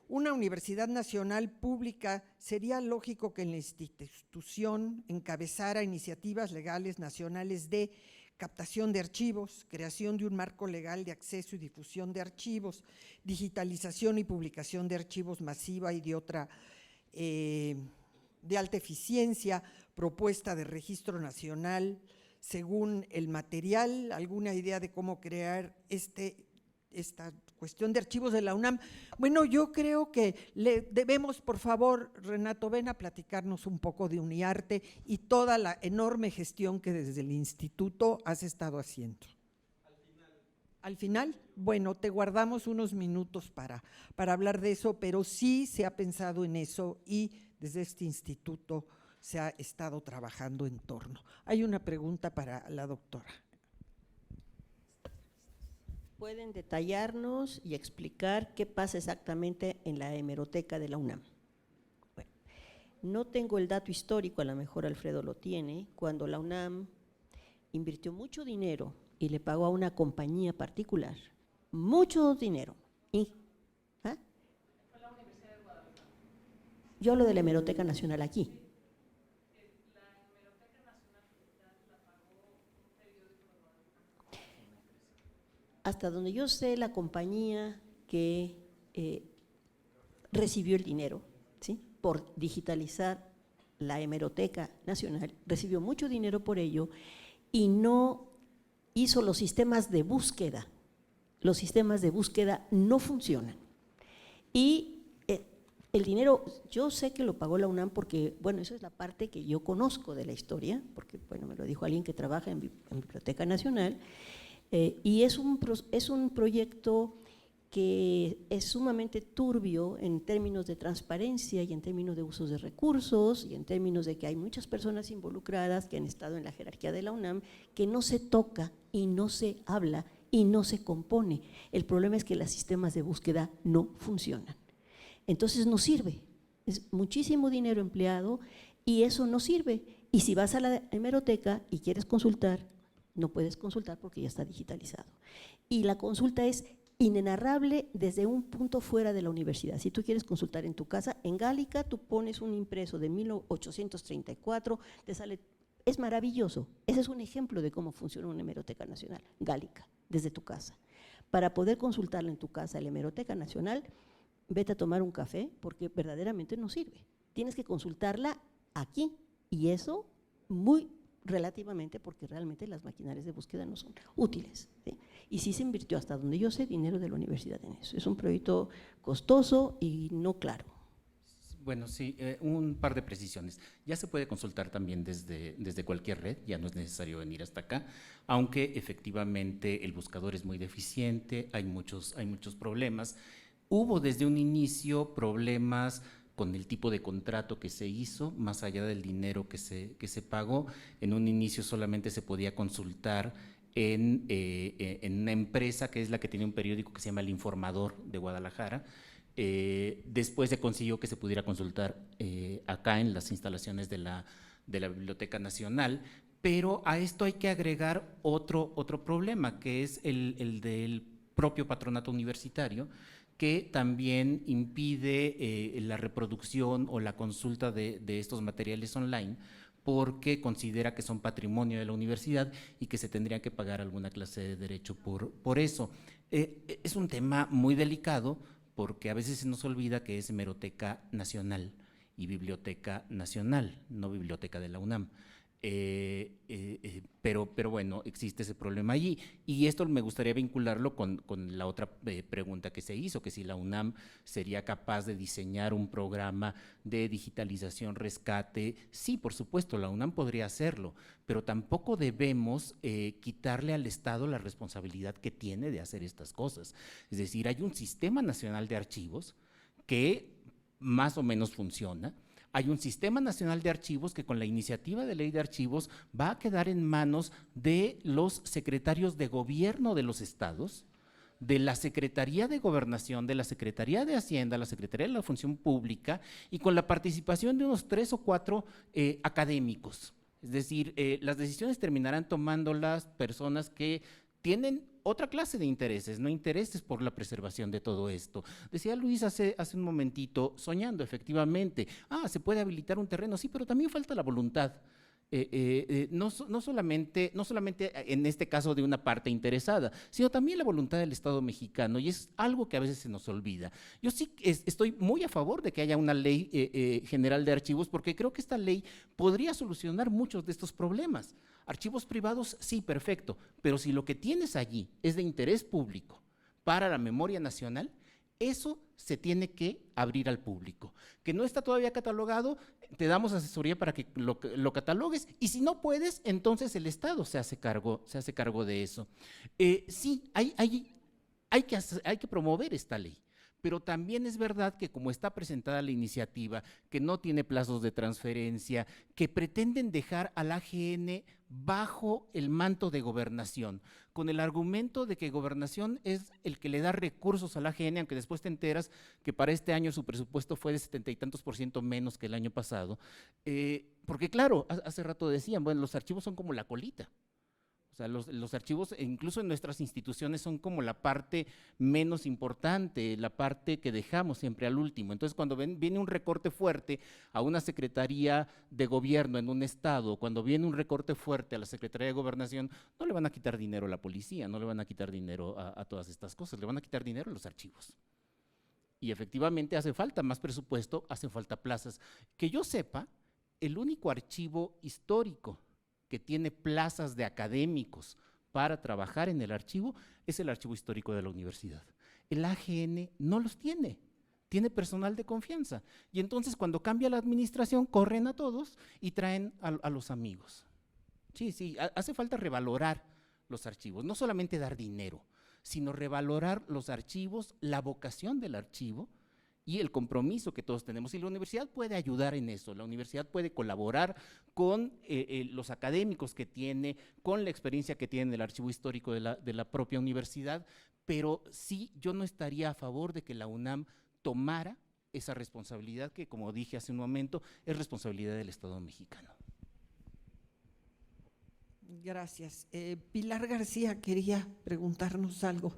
una universidad nacional pública, sería lógico que la institución encabezara iniciativas legales nacionales de captación de archivos, creación de un marco legal de acceso y difusión de archivos, digitalización y publicación de archivos masiva y de alta eficiencia, propuesta de registro nacional según el material, alguna idea de cómo crear esta cuestión de archivos de la UNAM. Bueno, yo creo que le debemos, por favor, Renato, ven a platicarnos un poco de UNIARTE y toda la enorme gestión que desde el instituto has estado haciendo. Al final, bueno, te guardamos unos minutos para hablar de eso, pero sí se ha pensado en eso y desde este instituto se ha estado trabajando en torno. Hay una pregunta para la doctora. ¿Pueden detallarnos y explicar qué pasa exactamente en la hemeroteca de la UNAM? Bueno, no tengo el dato histórico, a lo mejor Alfredo lo tiene, cuando la UNAM invirtió mucho dinero y le pagó a una compañía particular, mucho dinero. Yo hablo de la Hemeroteca Nacional aquí. Hasta donde yo sé, la compañía que recibió el dinero, ¿sí?, por digitalizar la Hemeroteca Nacional, recibió mucho dinero por ello y no hizo los sistemas de búsqueda. Los sistemas de búsqueda no funcionan. Y el dinero, yo sé que lo pagó la UNAM porque, bueno, eso es la parte que yo conozco de la historia, porque, bueno, me lo dijo alguien que trabaja en Biblioteca Nacional, y es un proyecto que es sumamente turbio en términos de transparencia y en términos de usos de recursos y en términos de que hay muchas personas involucradas que han estado en la jerarquía de la UNAM que no se toca y no se habla y no se compone. El problema es que los sistemas de búsqueda no funcionan. Entonces no sirve, es muchísimo dinero empleado y eso no sirve. Y si vas a la hemeroteca y quieres consultar, no puedes consultar porque ya está digitalizado. Y la consulta es inenarrable desde un punto fuera de la universidad. Si tú quieres consultar en tu casa, en Gálica, tú pones un impreso de 1834, te sale, es maravilloso. Ese es un ejemplo de cómo funciona una hemeroteca nacional, Gálica, desde tu casa. Para poder consultarla en tu casa, la Hemeroteca Nacional, vete a tomar un café porque verdaderamente no sirve. Tienes que consultarla aquí y eso muy relativamente porque realmente las maquinarias de búsqueda no son útiles, ¿sí? Y sí se invirtió, hasta donde yo sé, dinero de la universidad en eso. Es un proyecto costoso y no claro. Bueno, sí, un par de precisiones. Ya se puede consultar también desde cualquier red, ya no es necesario venir hasta acá, aunque efectivamente el buscador es muy deficiente, hay muchos problemas. Hubo desde un inicio problemas con el tipo de contrato que se hizo, más allá del dinero que se pagó. En un inicio solamente se podía consultar en una empresa que es la que tiene un periódico que se llama El Informador de Guadalajara. Después se consiguió que se pudiera consultar acá en las instalaciones de la Biblioteca Nacional, pero a esto hay que agregar otro problema, que es el del propio patronato universitario, que también impide la reproducción o la consulta de estos materiales online, porque considera que son patrimonio de la universidad y que se tendría que pagar alguna clase de derecho por eso. Es un tema muy delicado, porque a veces se nos olvida que es Hemeroteca Nacional y Biblioteca Nacional, no Biblioteca de la UNAM. Pero bueno, existe ese problema allí, y esto me gustaría vincularlo con la otra pregunta que se hizo, que si la UNAM sería capaz de diseñar un programa de digitalización, rescate. Sí, por supuesto, la UNAM podría hacerlo, pero tampoco debemos quitarle al Estado la responsabilidad que tiene de hacer estas cosas. Es decir, hay un Sistema Nacional de Archivos que más o menos funciona. Hay un Sistema Nacional de Archivos que, con la iniciativa de ley de archivos, va a quedar en manos de los secretarios de gobierno de los estados, de la Secretaría de Gobernación, de la Secretaría de Hacienda, la Secretaría de la Función Pública, y con la participación de unos 3 o 4 académicos. Es decir, las decisiones terminarán tomando las personas que tienen otra clase de intereses, no intereses por la preservación de todo esto. Decía Luis hace un momentito, soñando efectivamente, se puede habilitar un terreno, sí, pero también falta la voluntad. No solamente en este caso de una parte interesada, sino también la voluntad del Estado mexicano, y es algo que a veces se nos olvida. Yo sí estoy muy a favor de que haya una ley general de archivos, porque creo que esta ley podría solucionar muchos de estos problemas. Archivos privados, sí, perfecto, pero si lo que tienes allí es de interés público para la memoria nacional, eso se tiene que abrir al público. Que no está todavía catalogado, te damos asesoría para que lo catalogues, y si no puedes, entonces el Estado se hace cargo de eso. Sí, hay que promover esta ley. Pero también es verdad que, como está presentada la iniciativa, que no tiene plazos de transferencia, que pretenden dejar al AGN bajo el manto de Gobernación, con el argumento de que Gobernación es el que le da recursos al AGN, aunque después te enteras que para este año su presupuesto fue de 70 y tantos % menos que el año pasado. Porque claro, hace rato decían, bueno, los archivos son como la colita. O sea, los archivos, incluso en nuestras instituciones, son como la parte menos importante, la parte que dejamos siempre al último. Entonces, cuando viene un recorte fuerte a una secretaría de gobierno en un estado, cuando viene un recorte fuerte a la Secretaría de Gobernación, no le van a quitar dinero a la policía, no le van a quitar dinero a todas estas cosas, le van a quitar dinero a los archivos. Y efectivamente hace falta más presupuesto, hacen falta plazas. Que yo sepa, el único archivo histórico que tiene plazas de académicos para trabajar en el archivo es el Archivo Histórico de la Universidad. El AGN no los tiene personal de confianza, y entonces cuando cambia la administración corren a todos y traen a los amigos. Sí, hace falta revalorar los archivos, no solamente dar dinero, sino revalorar los archivos, la vocación del archivo y el compromiso que todos tenemos. Y la universidad puede ayudar en eso, la universidad puede colaborar con los académicos que tiene, con la experiencia que tiene el archivo histórico de la propia universidad, pero sí, yo no estaría a favor de que la UNAM tomara esa responsabilidad que, como dije hace un momento, es responsabilidad del Estado mexicano. Gracias. Pilar García quería preguntarnos algo.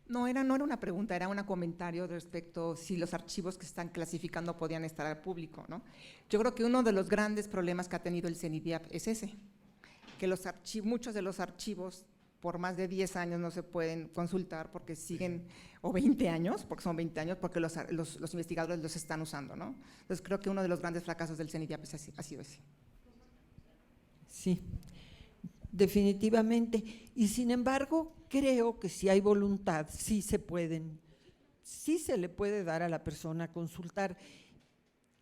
No era una pregunta, era un comentario respecto si los archivos que se están clasificando podían estar al público, ¿no? Yo creo que uno de los grandes problemas que ha tenido el CENIDIAP es ese, que muchos de los archivos por más de 10 años no se pueden consultar porque siguen, o 20 años, porque son 20 años, porque los investigadores los están usando, ¿no? Entonces creo que uno de los grandes fracasos del CENIDIAP ha sido ese. Sí, definitivamente. Y sin embargo, creo que si hay voluntad, sí se le puede dar a la persona a consultar.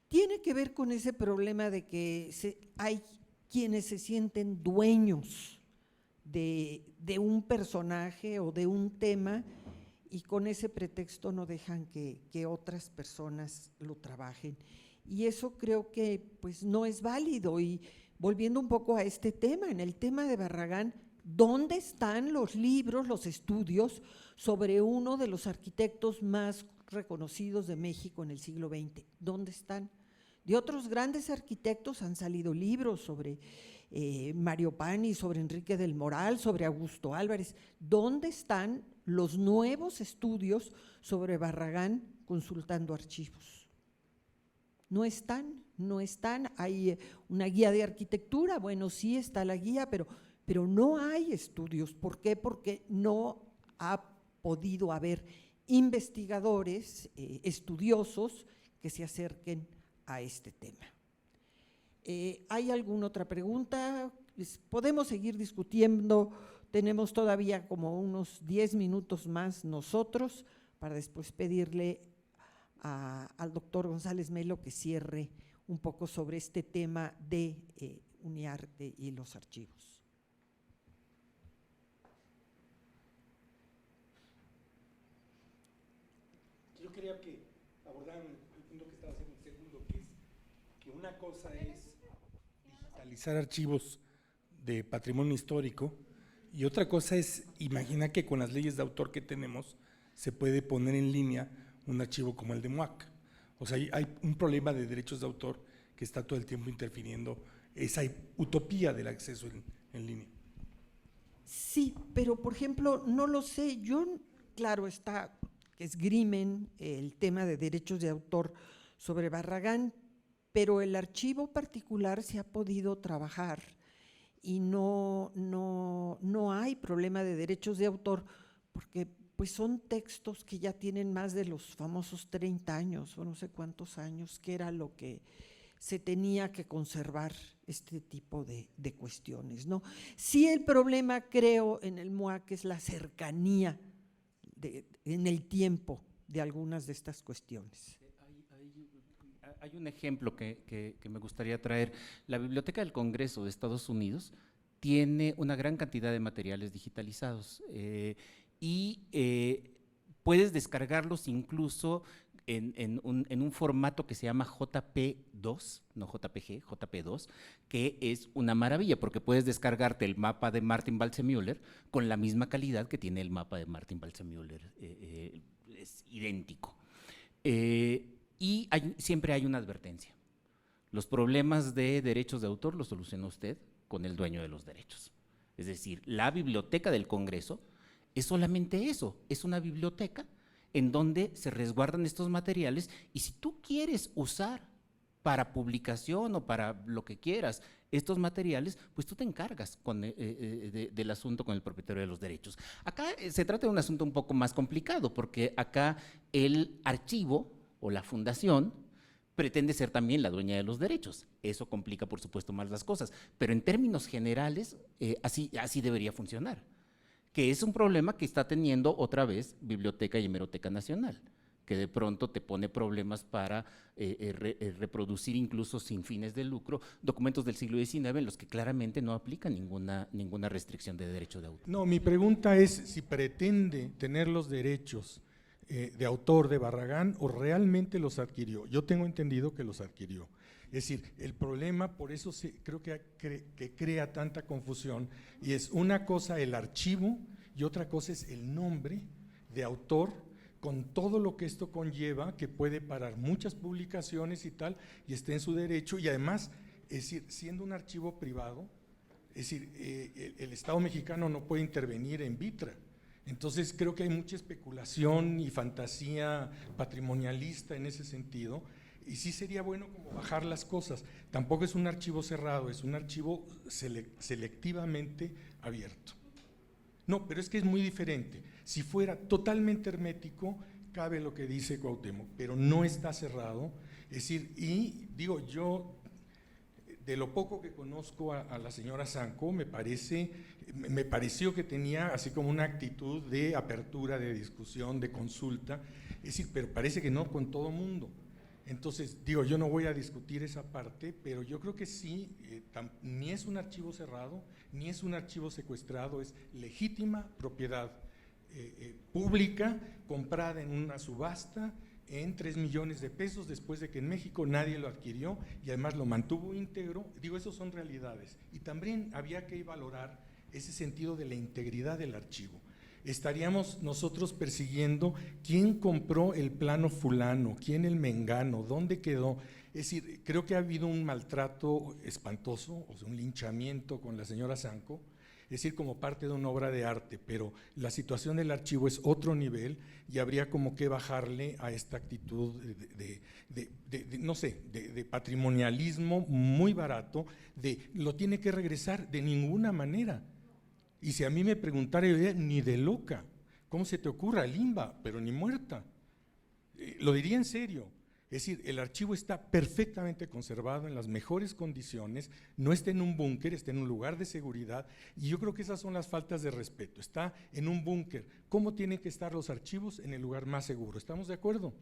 Tiene que ver con ese problema de que hay quienes se sienten dueños de un personaje o de un tema, y con ese pretexto no dejan que otras personas lo trabajen. Y eso creo que pues no es válido. Y volviendo un poco a este tema, en el tema de Barragán, ¿dónde están los libros, los estudios sobre uno de los arquitectos más reconocidos de México en el siglo XX? ¿Dónde están? De otros grandes arquitectos han salido libros sobre Mario Pani, sobre Enrique del Moral, sobre Augusto Álvarez. ¿Dónde están los nuevos estudios sobre Barragán consultando archivos? No están, no están. Hay una guía de arquitectura, bueno, sí está la guía, pero no hay estudios. ¿Por qué? Porque no ha podido haber investigadores, estudiosos que se acerquen a este tema. ¿Hay alguna otra pregunta? Podemos seguir discutiendo, tenemos todavía como unos 10 minutos más nosotros para después pedirle al doctor González Melo que cierre un poco sobre este tema de Uniarte y los archivos. Yo quería que abordaran el punto que estaba haciendo el segundo, que es que una cosa es digitalizar archivos de patrimonio histórico y otra cosa es imaginar que con las leyes de autor que tenemos se puede poner en línea un archivo como el de MUAC. O sea, hay un problema de derechos de autor que está todo el tiempo interfiriendo esa utopía del acceso en línea. Sí, pero por ejemplo, no lo sé, yo, claro, está que esgrimen el tema de derechos de autor sobre Barragán, pero el archivo particular se ha podido trabajar y no hay problema de derechos de autor, porque pues son textos que ya tienen más de los famosos 30 años, o no sé cuántos años, que era lo que se tenía que conservar este tipo de cuestiones, ¿no? Sí, el problema, creo, en el MUAC es la cercanía en el tiempo de algunas de estas cuestiones. Hay un ejemplo que me gustaría traer. La Biblioteca del Congreso de Estados Unidos tiene una gran cantidad de materiales digitalizados y puedes descargarlos incluso en un formato que se llama JP2, no JPG, JP2, que es una maravilla porque puedes descargarte el mapa de Martin Balsemüller con la misma calidad que tiene el mapa de Martin Balsemüller, es idéntico. Y siempre hay una advertencia. Los problemas de derechos de autor los soluciona usted con el dueño de los derechos. Es decir, la Biblioteca del Congreso es solamente eso, es una biblioteca en donde se resguardan estos materiales y si tú quieres usar para publicación o para lo que quieras estos materiales, pues tú te encargas del asunto con el propietario de los derechos. Acá se trata de un asunto un poco más complicado porque acá el archivo o la fundación pretende ser también la dueña de los derechos. Eso complica, por supuesto, más las cosas, pero en términos generales así debería funcionar, que es un problema que está teniendo otra vez Biblioteca y Hemeroteca Nacional, que de pronto te pone problemas para reproducir incluso sin fines de lucro documentos del siglo XIX en los que claramente no aplica ninguna restricción de derecho de autor. No, mi pregunta es si pretende tener los derechos de autor de Barragán o realmente los adquirió. Yo tengo entendido que los adquirió. Es decir, el problema, por eso creo que crea tanta confusión, y es una cosa el archivo y otra cosa es el nombre de autor, con todo lo que esto conlleva, que puede parar muchas publicaciones y tal, y está en su derecho, y además, es decir, siendo un archivo privado, es decir, el Estado mexicano no puede intervenir en Vitra. Entonces creo que hay mucha especulación y fantasía patrimonialista en ese sentido, y sí sería bueno como bajar las cosas. Tampoco es un archivo cerrado, es un archivo selectivamente abierto. No, pero es que es muy diferente. Si fuera totalmente hermético, cabe lo que dice Cuauhtémoc, pero no está cerrado. Es decir, y digo, yo de lo poco que conozco a la señora Zanco, me pareció que tenía así como una actitud de apertura, de discusión, de consulta, es decir, pero parece que no con todo mundo. Entonces, digo, yo no voy a discutir esa parte, pero yo creo que sí, ni es un archivo cerrado, ni es un archivo secuestrado, es legítima propiedad pública, comprada en una subasta en 3 millones de pesos, después de que en México nadie lo adquirió y además lo mantuvo íntegro. Digo, esas son realidades. Y también había que valorar ese sentido de la integridad del archivo. Estaríamos nosotros persiguiendo quién compró el plano fulano, quién el mengano, dónde quedó. Es decir, creo que ha habido un maltrato espantoso, o sea, un linchamiento con la señora Sanco, es decir, como parte de una obra de arte, pero la situación del archivo es otro nivel y habría como que bajarle a esta actitud de patrimonialismo muy barato, de lo tiene que regresar de ninguna manera. Y si a mí me preguntara, yo diría, ni de loca, ¿cómo se te ocurra? Limba, pero ni muerta. Lo diría en serio. Es decir, el archivo está perfectamente conservado en las mejores condiciones, no está en un búnker, está en un lugar de seguridad, y yo creo que esas son las faltas de respeto. Está en un búnker. ¿Cómo tienen que estar los archivos? En el lugar más seguro. ¿Estamos de acuerdo?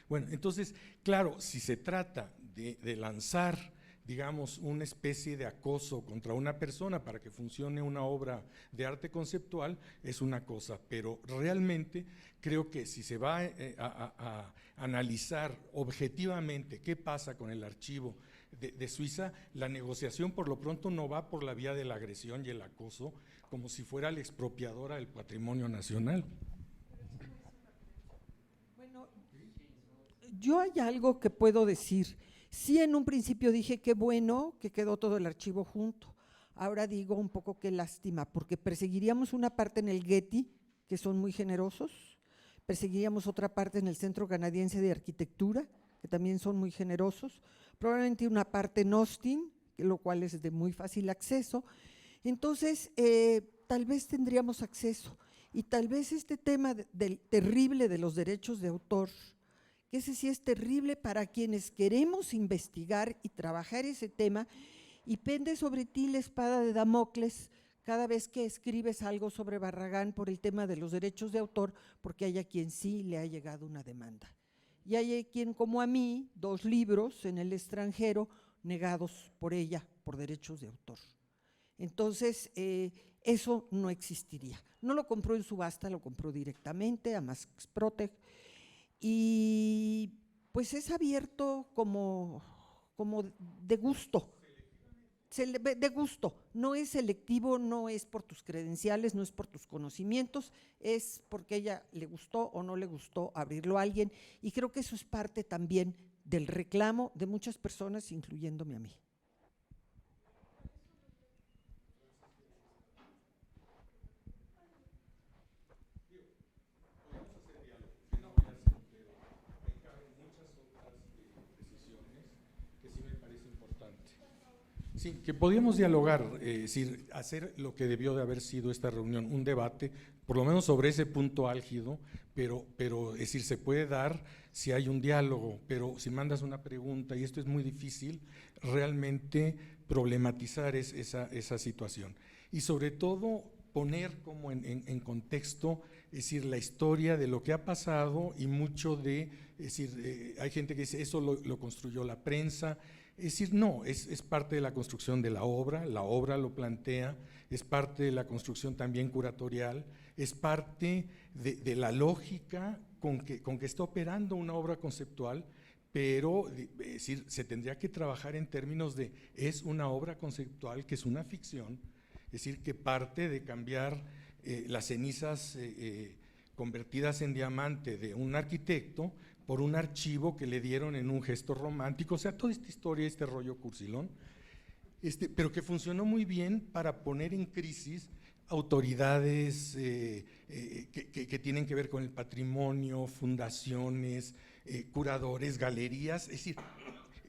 Bueno, entonces, claro, si se trata de lanzar, digamos, una especie de acoso contra una persona para que funcione una obra de arte conceptual, es una cosa, pero realmente creo que si se va a analizar objetivamente qué pasa con el archivo de Suiza, la negociación por lo pronto no va por la vía de la agresión y el acoso, como si fuera la expropiadora del patrimonio nacional. Bueno, yo hay algo que puedo decir. Sí, en un principio dije qué bueno que quedó todo el archivo junto. Ahora digo un poco qué lástima, porque perseguiríamos una parte en el Getty, que son muy generosos, perseguiríamos otra parte en el Centro Canadiense de Arquitectura, que también son muy generosos, probablemente una parte en Austin, lo cual es de muy fácil acceso. Entonces, tal vez tendríamos acceso, y tal vez este tema del terrible de los derechos de autor, que ese sí es terrible para quienes queremos investigar y trabajar ese tema, y pende sobre ti la espada de Damocles cada vez que escribes algo sobre Barragán por el tema de los derechos de autor, porque hay a quien sí le ha llegado una demanda. Y hay a quien, como a mí, 2 libros en el extranjero negados por ella por derechos de autor. Entonces, eso no existiría. No lo compró en subasta, lo compró directamente a Max Proteg, y pues es abierto como de gusto, de gusto, no es selectivo, no es por tus credenciales, no es por tus conocimientos, es porque a ella le gustó o no le gustó abrirlo a alguien, y creo que eso es parte también del reclamo de muchas personas, incluyéndome a mí. Sí, que podíamos dialogar, es decir, hacer lo que debió de haber sido esta reunión, un debate, por lo menos sobre ese punto álgido, pero es decir, se puede dar si hay un diálogo, pero si mandas una pregunta, y esto es muy difícil, realmente problematizar esa situación. Y sobre todo poner como en contexto, es decir, la historia de lo que ha pasado y mucho de, es decir, hay gente que dice, eso lo construyó la prensa. Es decir, no, es parte de la construcción de la obra lo plantea, es parte de la construcción también curatorial, es parte de la lógica con que está operando una obra conceptual, pero es decir, se tendría que trabajar en términos de, es una obra conceptual que es una ficción, es decir, que parte de cambiar las cenizas convertidas en diamante de un arquitecto por un archivo que le dieron en un gesto romántico, o sea, toda esta historia, este rollo cursilón, pero que funcionó muy bien para poner en crisis autoridades que tienen que ver con el patrimonio, fundaciones, curadores, galerías, es decir,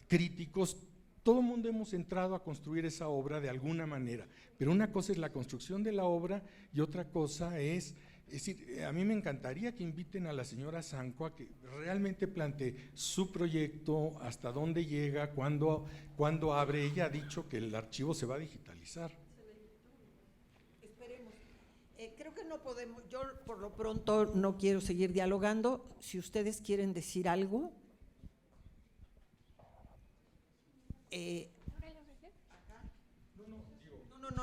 críticos. Todo el mundo hemos entrado a construir esa obra de alguna manera, pero una cosa es la construcción de la obra y otra cosa es decir, a mí me encantaría que inviten a la señora Sanco a que realmente plantee su proyecto, hasta dónde llega, cuándo abre. Ella ha dicho que el archivo se va a digitalizar. Esperemos. Creo que no podemos, yo por lo pronto no quiero seguir dialogando. Si ustedes quieren decir algo.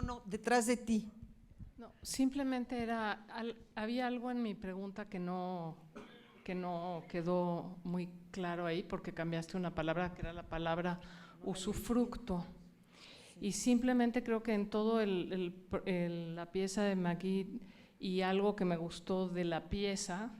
No, detrás de ti. No, simplemente había algo en mi pregunta que no quedó muy claro ahí, porque cambiaste una palabra que era la palabra usufructo. Y simplemente creo que en todo la pieza de Magui, y algo que me gustó de la pieza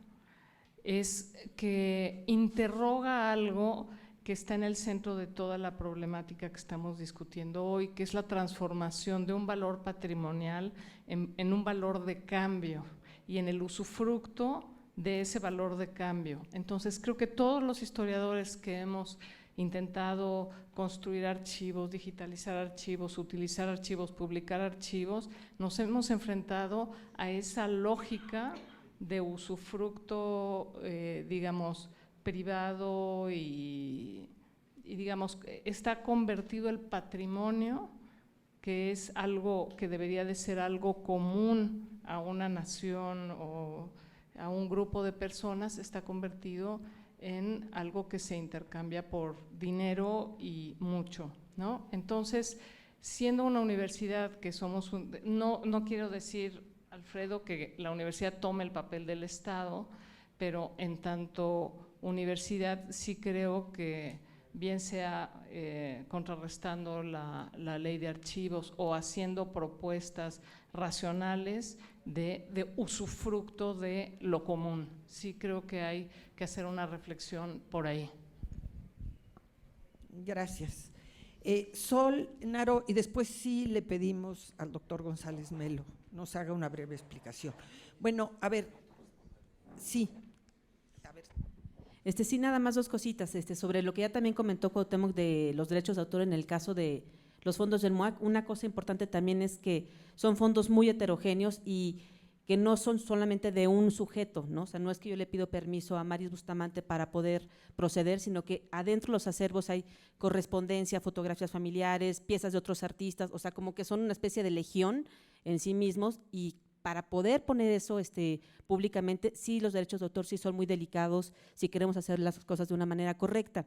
es que interroga algo que está en el centro de toda la problemática que estamos discutiendo hoy, que es la transformación de un valor patrimonial en un valor de cambio y en el usufructo de ese valor de cambio. Entonces creo que todos los historiadores que hemos intentado construir archivos, digitalizar archivos, utilizar archivos, publicar archivos, nos hemos enfrentado a esa lógica de usufructo, digamos, privado y digamos, está convertido el patrimonio, que es algo que debería de ser algo común a una nación o a un grupo de personas, está convertido en algo que se intercambia por dinero y mucho, ¿no? Entonces, siendo una universidad que somos, no quiero decir, Alfredo, que la universidad tome el papel del Estado, pero en tanto universidad sí creo que bien sea contrarrestando la ley de archivos o haciendo propuestas racionales de usufructo de lo común. Sí creo que hay que hacer una reflexión por ahí. Gracias. Sol, Naro, y después sí le pedimos al doctor González Melo nos haga una breve explicación. Bueno, a ver, sí. A ver. Sí, nada más dos cositas, sobre lo que ya también comentó Cuauhtémoc de los derechos de autor en el caso de los fondos del MUAC. Una cosa importante también es que son fondos muy heterogéneos y que no son solamente de un sujeto, ¿no? O sea, no es que yo le pido permiso a Maris Bustamante para poder proceder, sino que adentro de los acervos hay correspondencia, fotografías familiares, piezas de otros artistas, o sea, como que son una especie de legión en sí mismos, y para poder poner eso públicamente, sí, los derechos de autor sí son muy delicados si queremos hacer las cosas de una manera correcta.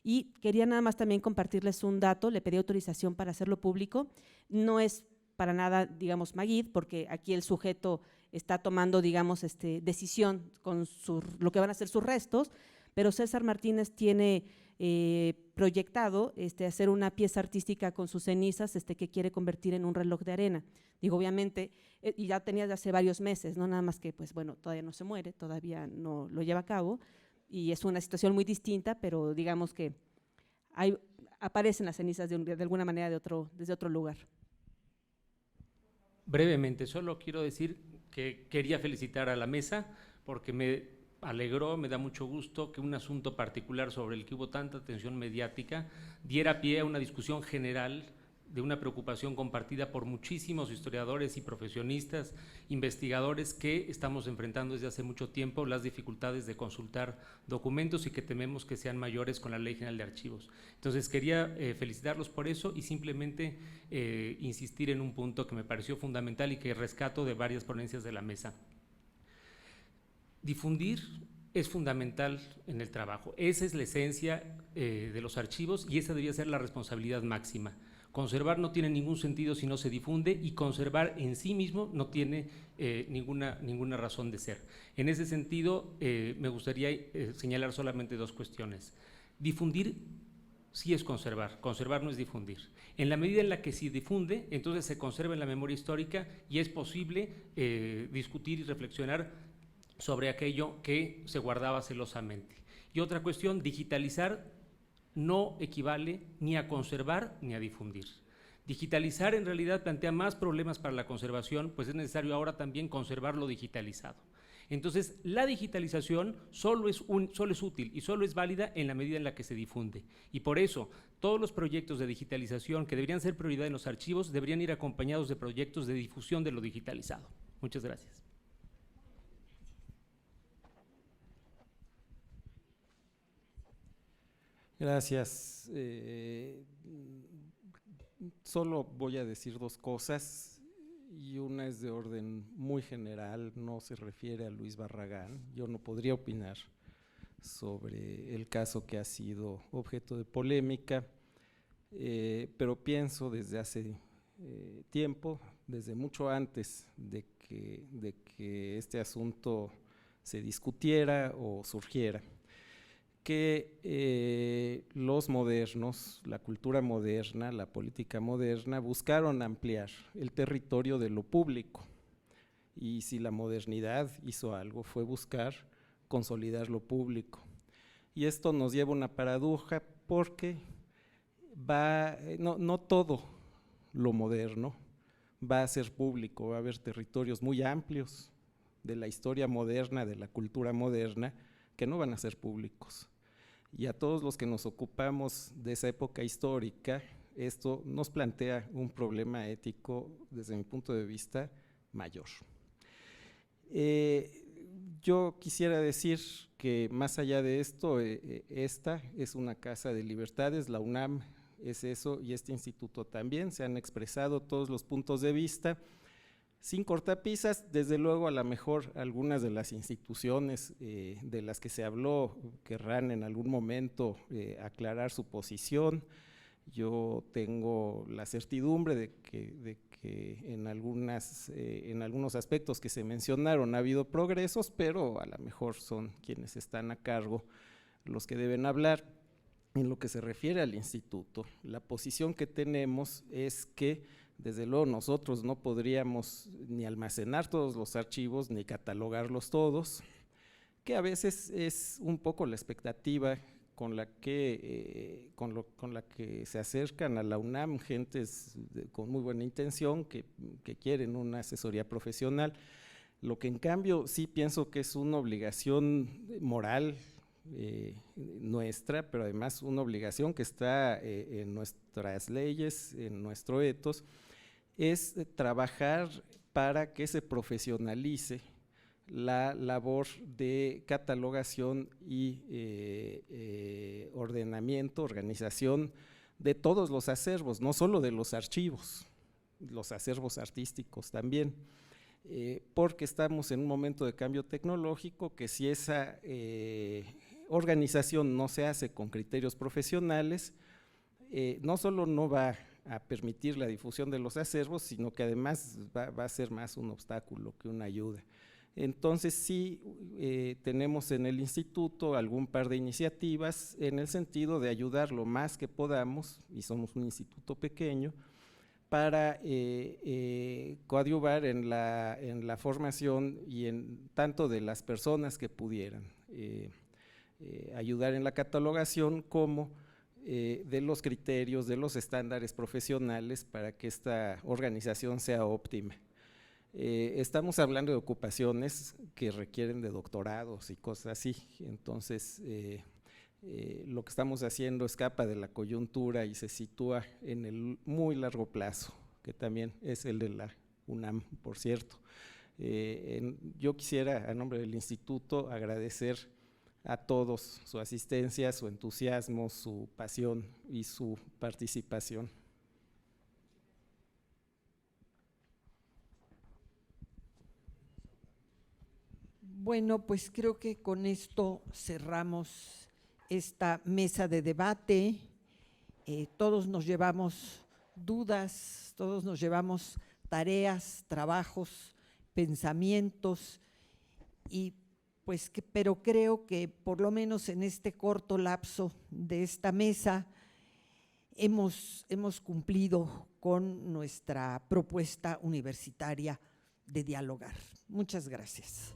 Y quería nada más también compartirles un dato, le pedí autorización para hacerlo público, no es para nada, digamos, Magid, porque aquí el sujeto está tomando, digamos, decisión con lo que van a ser sus restos, pero César Martínez tiene proyectado hacer una pieza artística con sus cenizas que quiere convertir en un reloj de arena. Digo, obviamente, y ya tenía desde hace varios meses, no nada más que, pues bueno, todavía no se muere, todavía no lo lleva a cabo, y es una situación muy distinta, pero digamos que aparecen las cenizas de alguna manera desde otro lugar. Brevemente, solo quiero decir que quería felicitar a la mesa porque me alegró, me da mucho gusto que un asunto particular sobre el que hubo tanta atención mediática diera pie a una discusión general de una preocupación compartida por muchísimos historiadores y profesionistas, investigadores que estamos enfrentando desde hace mucho tiempo las dificultades de consultar documentos y que tememos que sean mayores con la Ley General de Archivos. Entonces quería felicitarlos por eso y simplemente insistir en un punto que me pareció fundamental y que rescato de varias ponencias de la mesa. Difundir es fundamental en el trabajo, esa es la esencia de los archivos y esa debería ser la responsabilidad máxima. Conservar no tiene ningún sentido si no se difunde y conservar en sí mismo no tiene ninguna razón de ser. En ese sentido, me gustaría señalar solamente dos cuestiones. Difundir sí es conservar no es difundir. En la medida en la que se difunde, entonces se conserva en la memoria histórica y es posible discutir y reflexionar sobre aquello que se guardaba celosamente. Y otra cuestión, digitalizar no equivale ni a conservar ni a difundir. Digitalizar en realidad plantea más problemas para la conservación, pues es necesario ahora también conservar lo digitalizado. Entonces, la digitalización solo es útil y solo es válida en la medida en la que se difunde. Y por eso, todos los proyectos de digitalización que deberían ser prioridad en los archivos deberían ir acompañados de proyectos de difusión de lo digitalizado. Muchas gracias. Gracias. Solo voy a decir dos cosas y una es de orden muy general, no se refiere a Luis Barragán. Yo no podría opinar sobre el caso que ha sido objeto de polémica. pero pienso desde hace tiempo, desde mucho antes de que este asunto se discutiera o surgiera, que los modernos, la cultura moderna, la política moderna, buscaron ampliar el territorio de lo público. Y si la modernidad hizo algo, fue buscar consolidar lo público. Y esto nos lleva a una paradoja porque no todo lo moderno va a ser público, va a haber territorios muy amplios de la historia moderna, de la cultura moderna, que no van a ser públicos. Y a todos los que nos ocupamos de esa época histórica, esto nos plantea un problema ético, desde mi punto de vista, mayor. Yo quisiera decir que más allá de esto, esta es una casa de libertades, la UNAM es eso, y este instituto también. Se han expresado todos los puntos de vista, sin cortapisas. Desde luego, a lo mejor algunas de las instituciones de las que se habló querrán en algún momento aclarar su posición. Yo tengo la certidumbre de que en algunos aspectos que se mencionaron ha habido progresos, pero a lo mejor son quienes están a cargo los que deben hablar. En lo que se refiere al instituto, la posición que tenemos es que desde luego nosotros no podríamos ni almacenar todos los archivos ni catalogarlos todos, que a veces es un poco la expectativa con la que se acercan a la UNAM gentes con muy buena intención que quieren una asesoría profesional. Lo que en cambio sí pienso que es una obligación moral nuestra, pero además una obligación que está en nuestras leyes, en nuestro ethos, es trabajar para que se profesionalice la labor de catalogación y ordenamiento, organización de todos los acervos, no solo de los archivos, los acervos artísticos también, porque estamos en un momento de cambio tecnológico que si esa organización no se hace con criterios profesionales, no solo no va a permitir la difusión de los acervos, sino que además va a ser más un obstáculo que una ayuda. Entonces sí tenemos en el instituto algún par de iniciativas en el sentido de ayudar lo más que podamos, y somos un instituto pequeño, para coadyuvar en la formación y en tanto de las personas que pudieran ayudar en la catalogación como de los criterios, de los estándares profesionales para que esta organización sea óptima. Estamos hablando de ocupaciones que requieren de doctorados y cosas así, entonces lo que estamos haciendo escapa de la coyuntura y se sitúa en el muy largo plazo, que también es el de la UNAM, por cierto. Yo quisiera, a nombre del instituto, agradecer a todos su asistencia, su entusiasmo, su pasión y su participación. Bueno, pues creo que con esto cerramos esta mesa de debate. Todos nos llevamos dudas, todos nos llevamos tareas, trabajos, pensamientos, pero creo que por lo menos en este corto lapso de esta mesa hemos cumplido con nuestra propuesta universitaria de dialogar. Muchas gracias.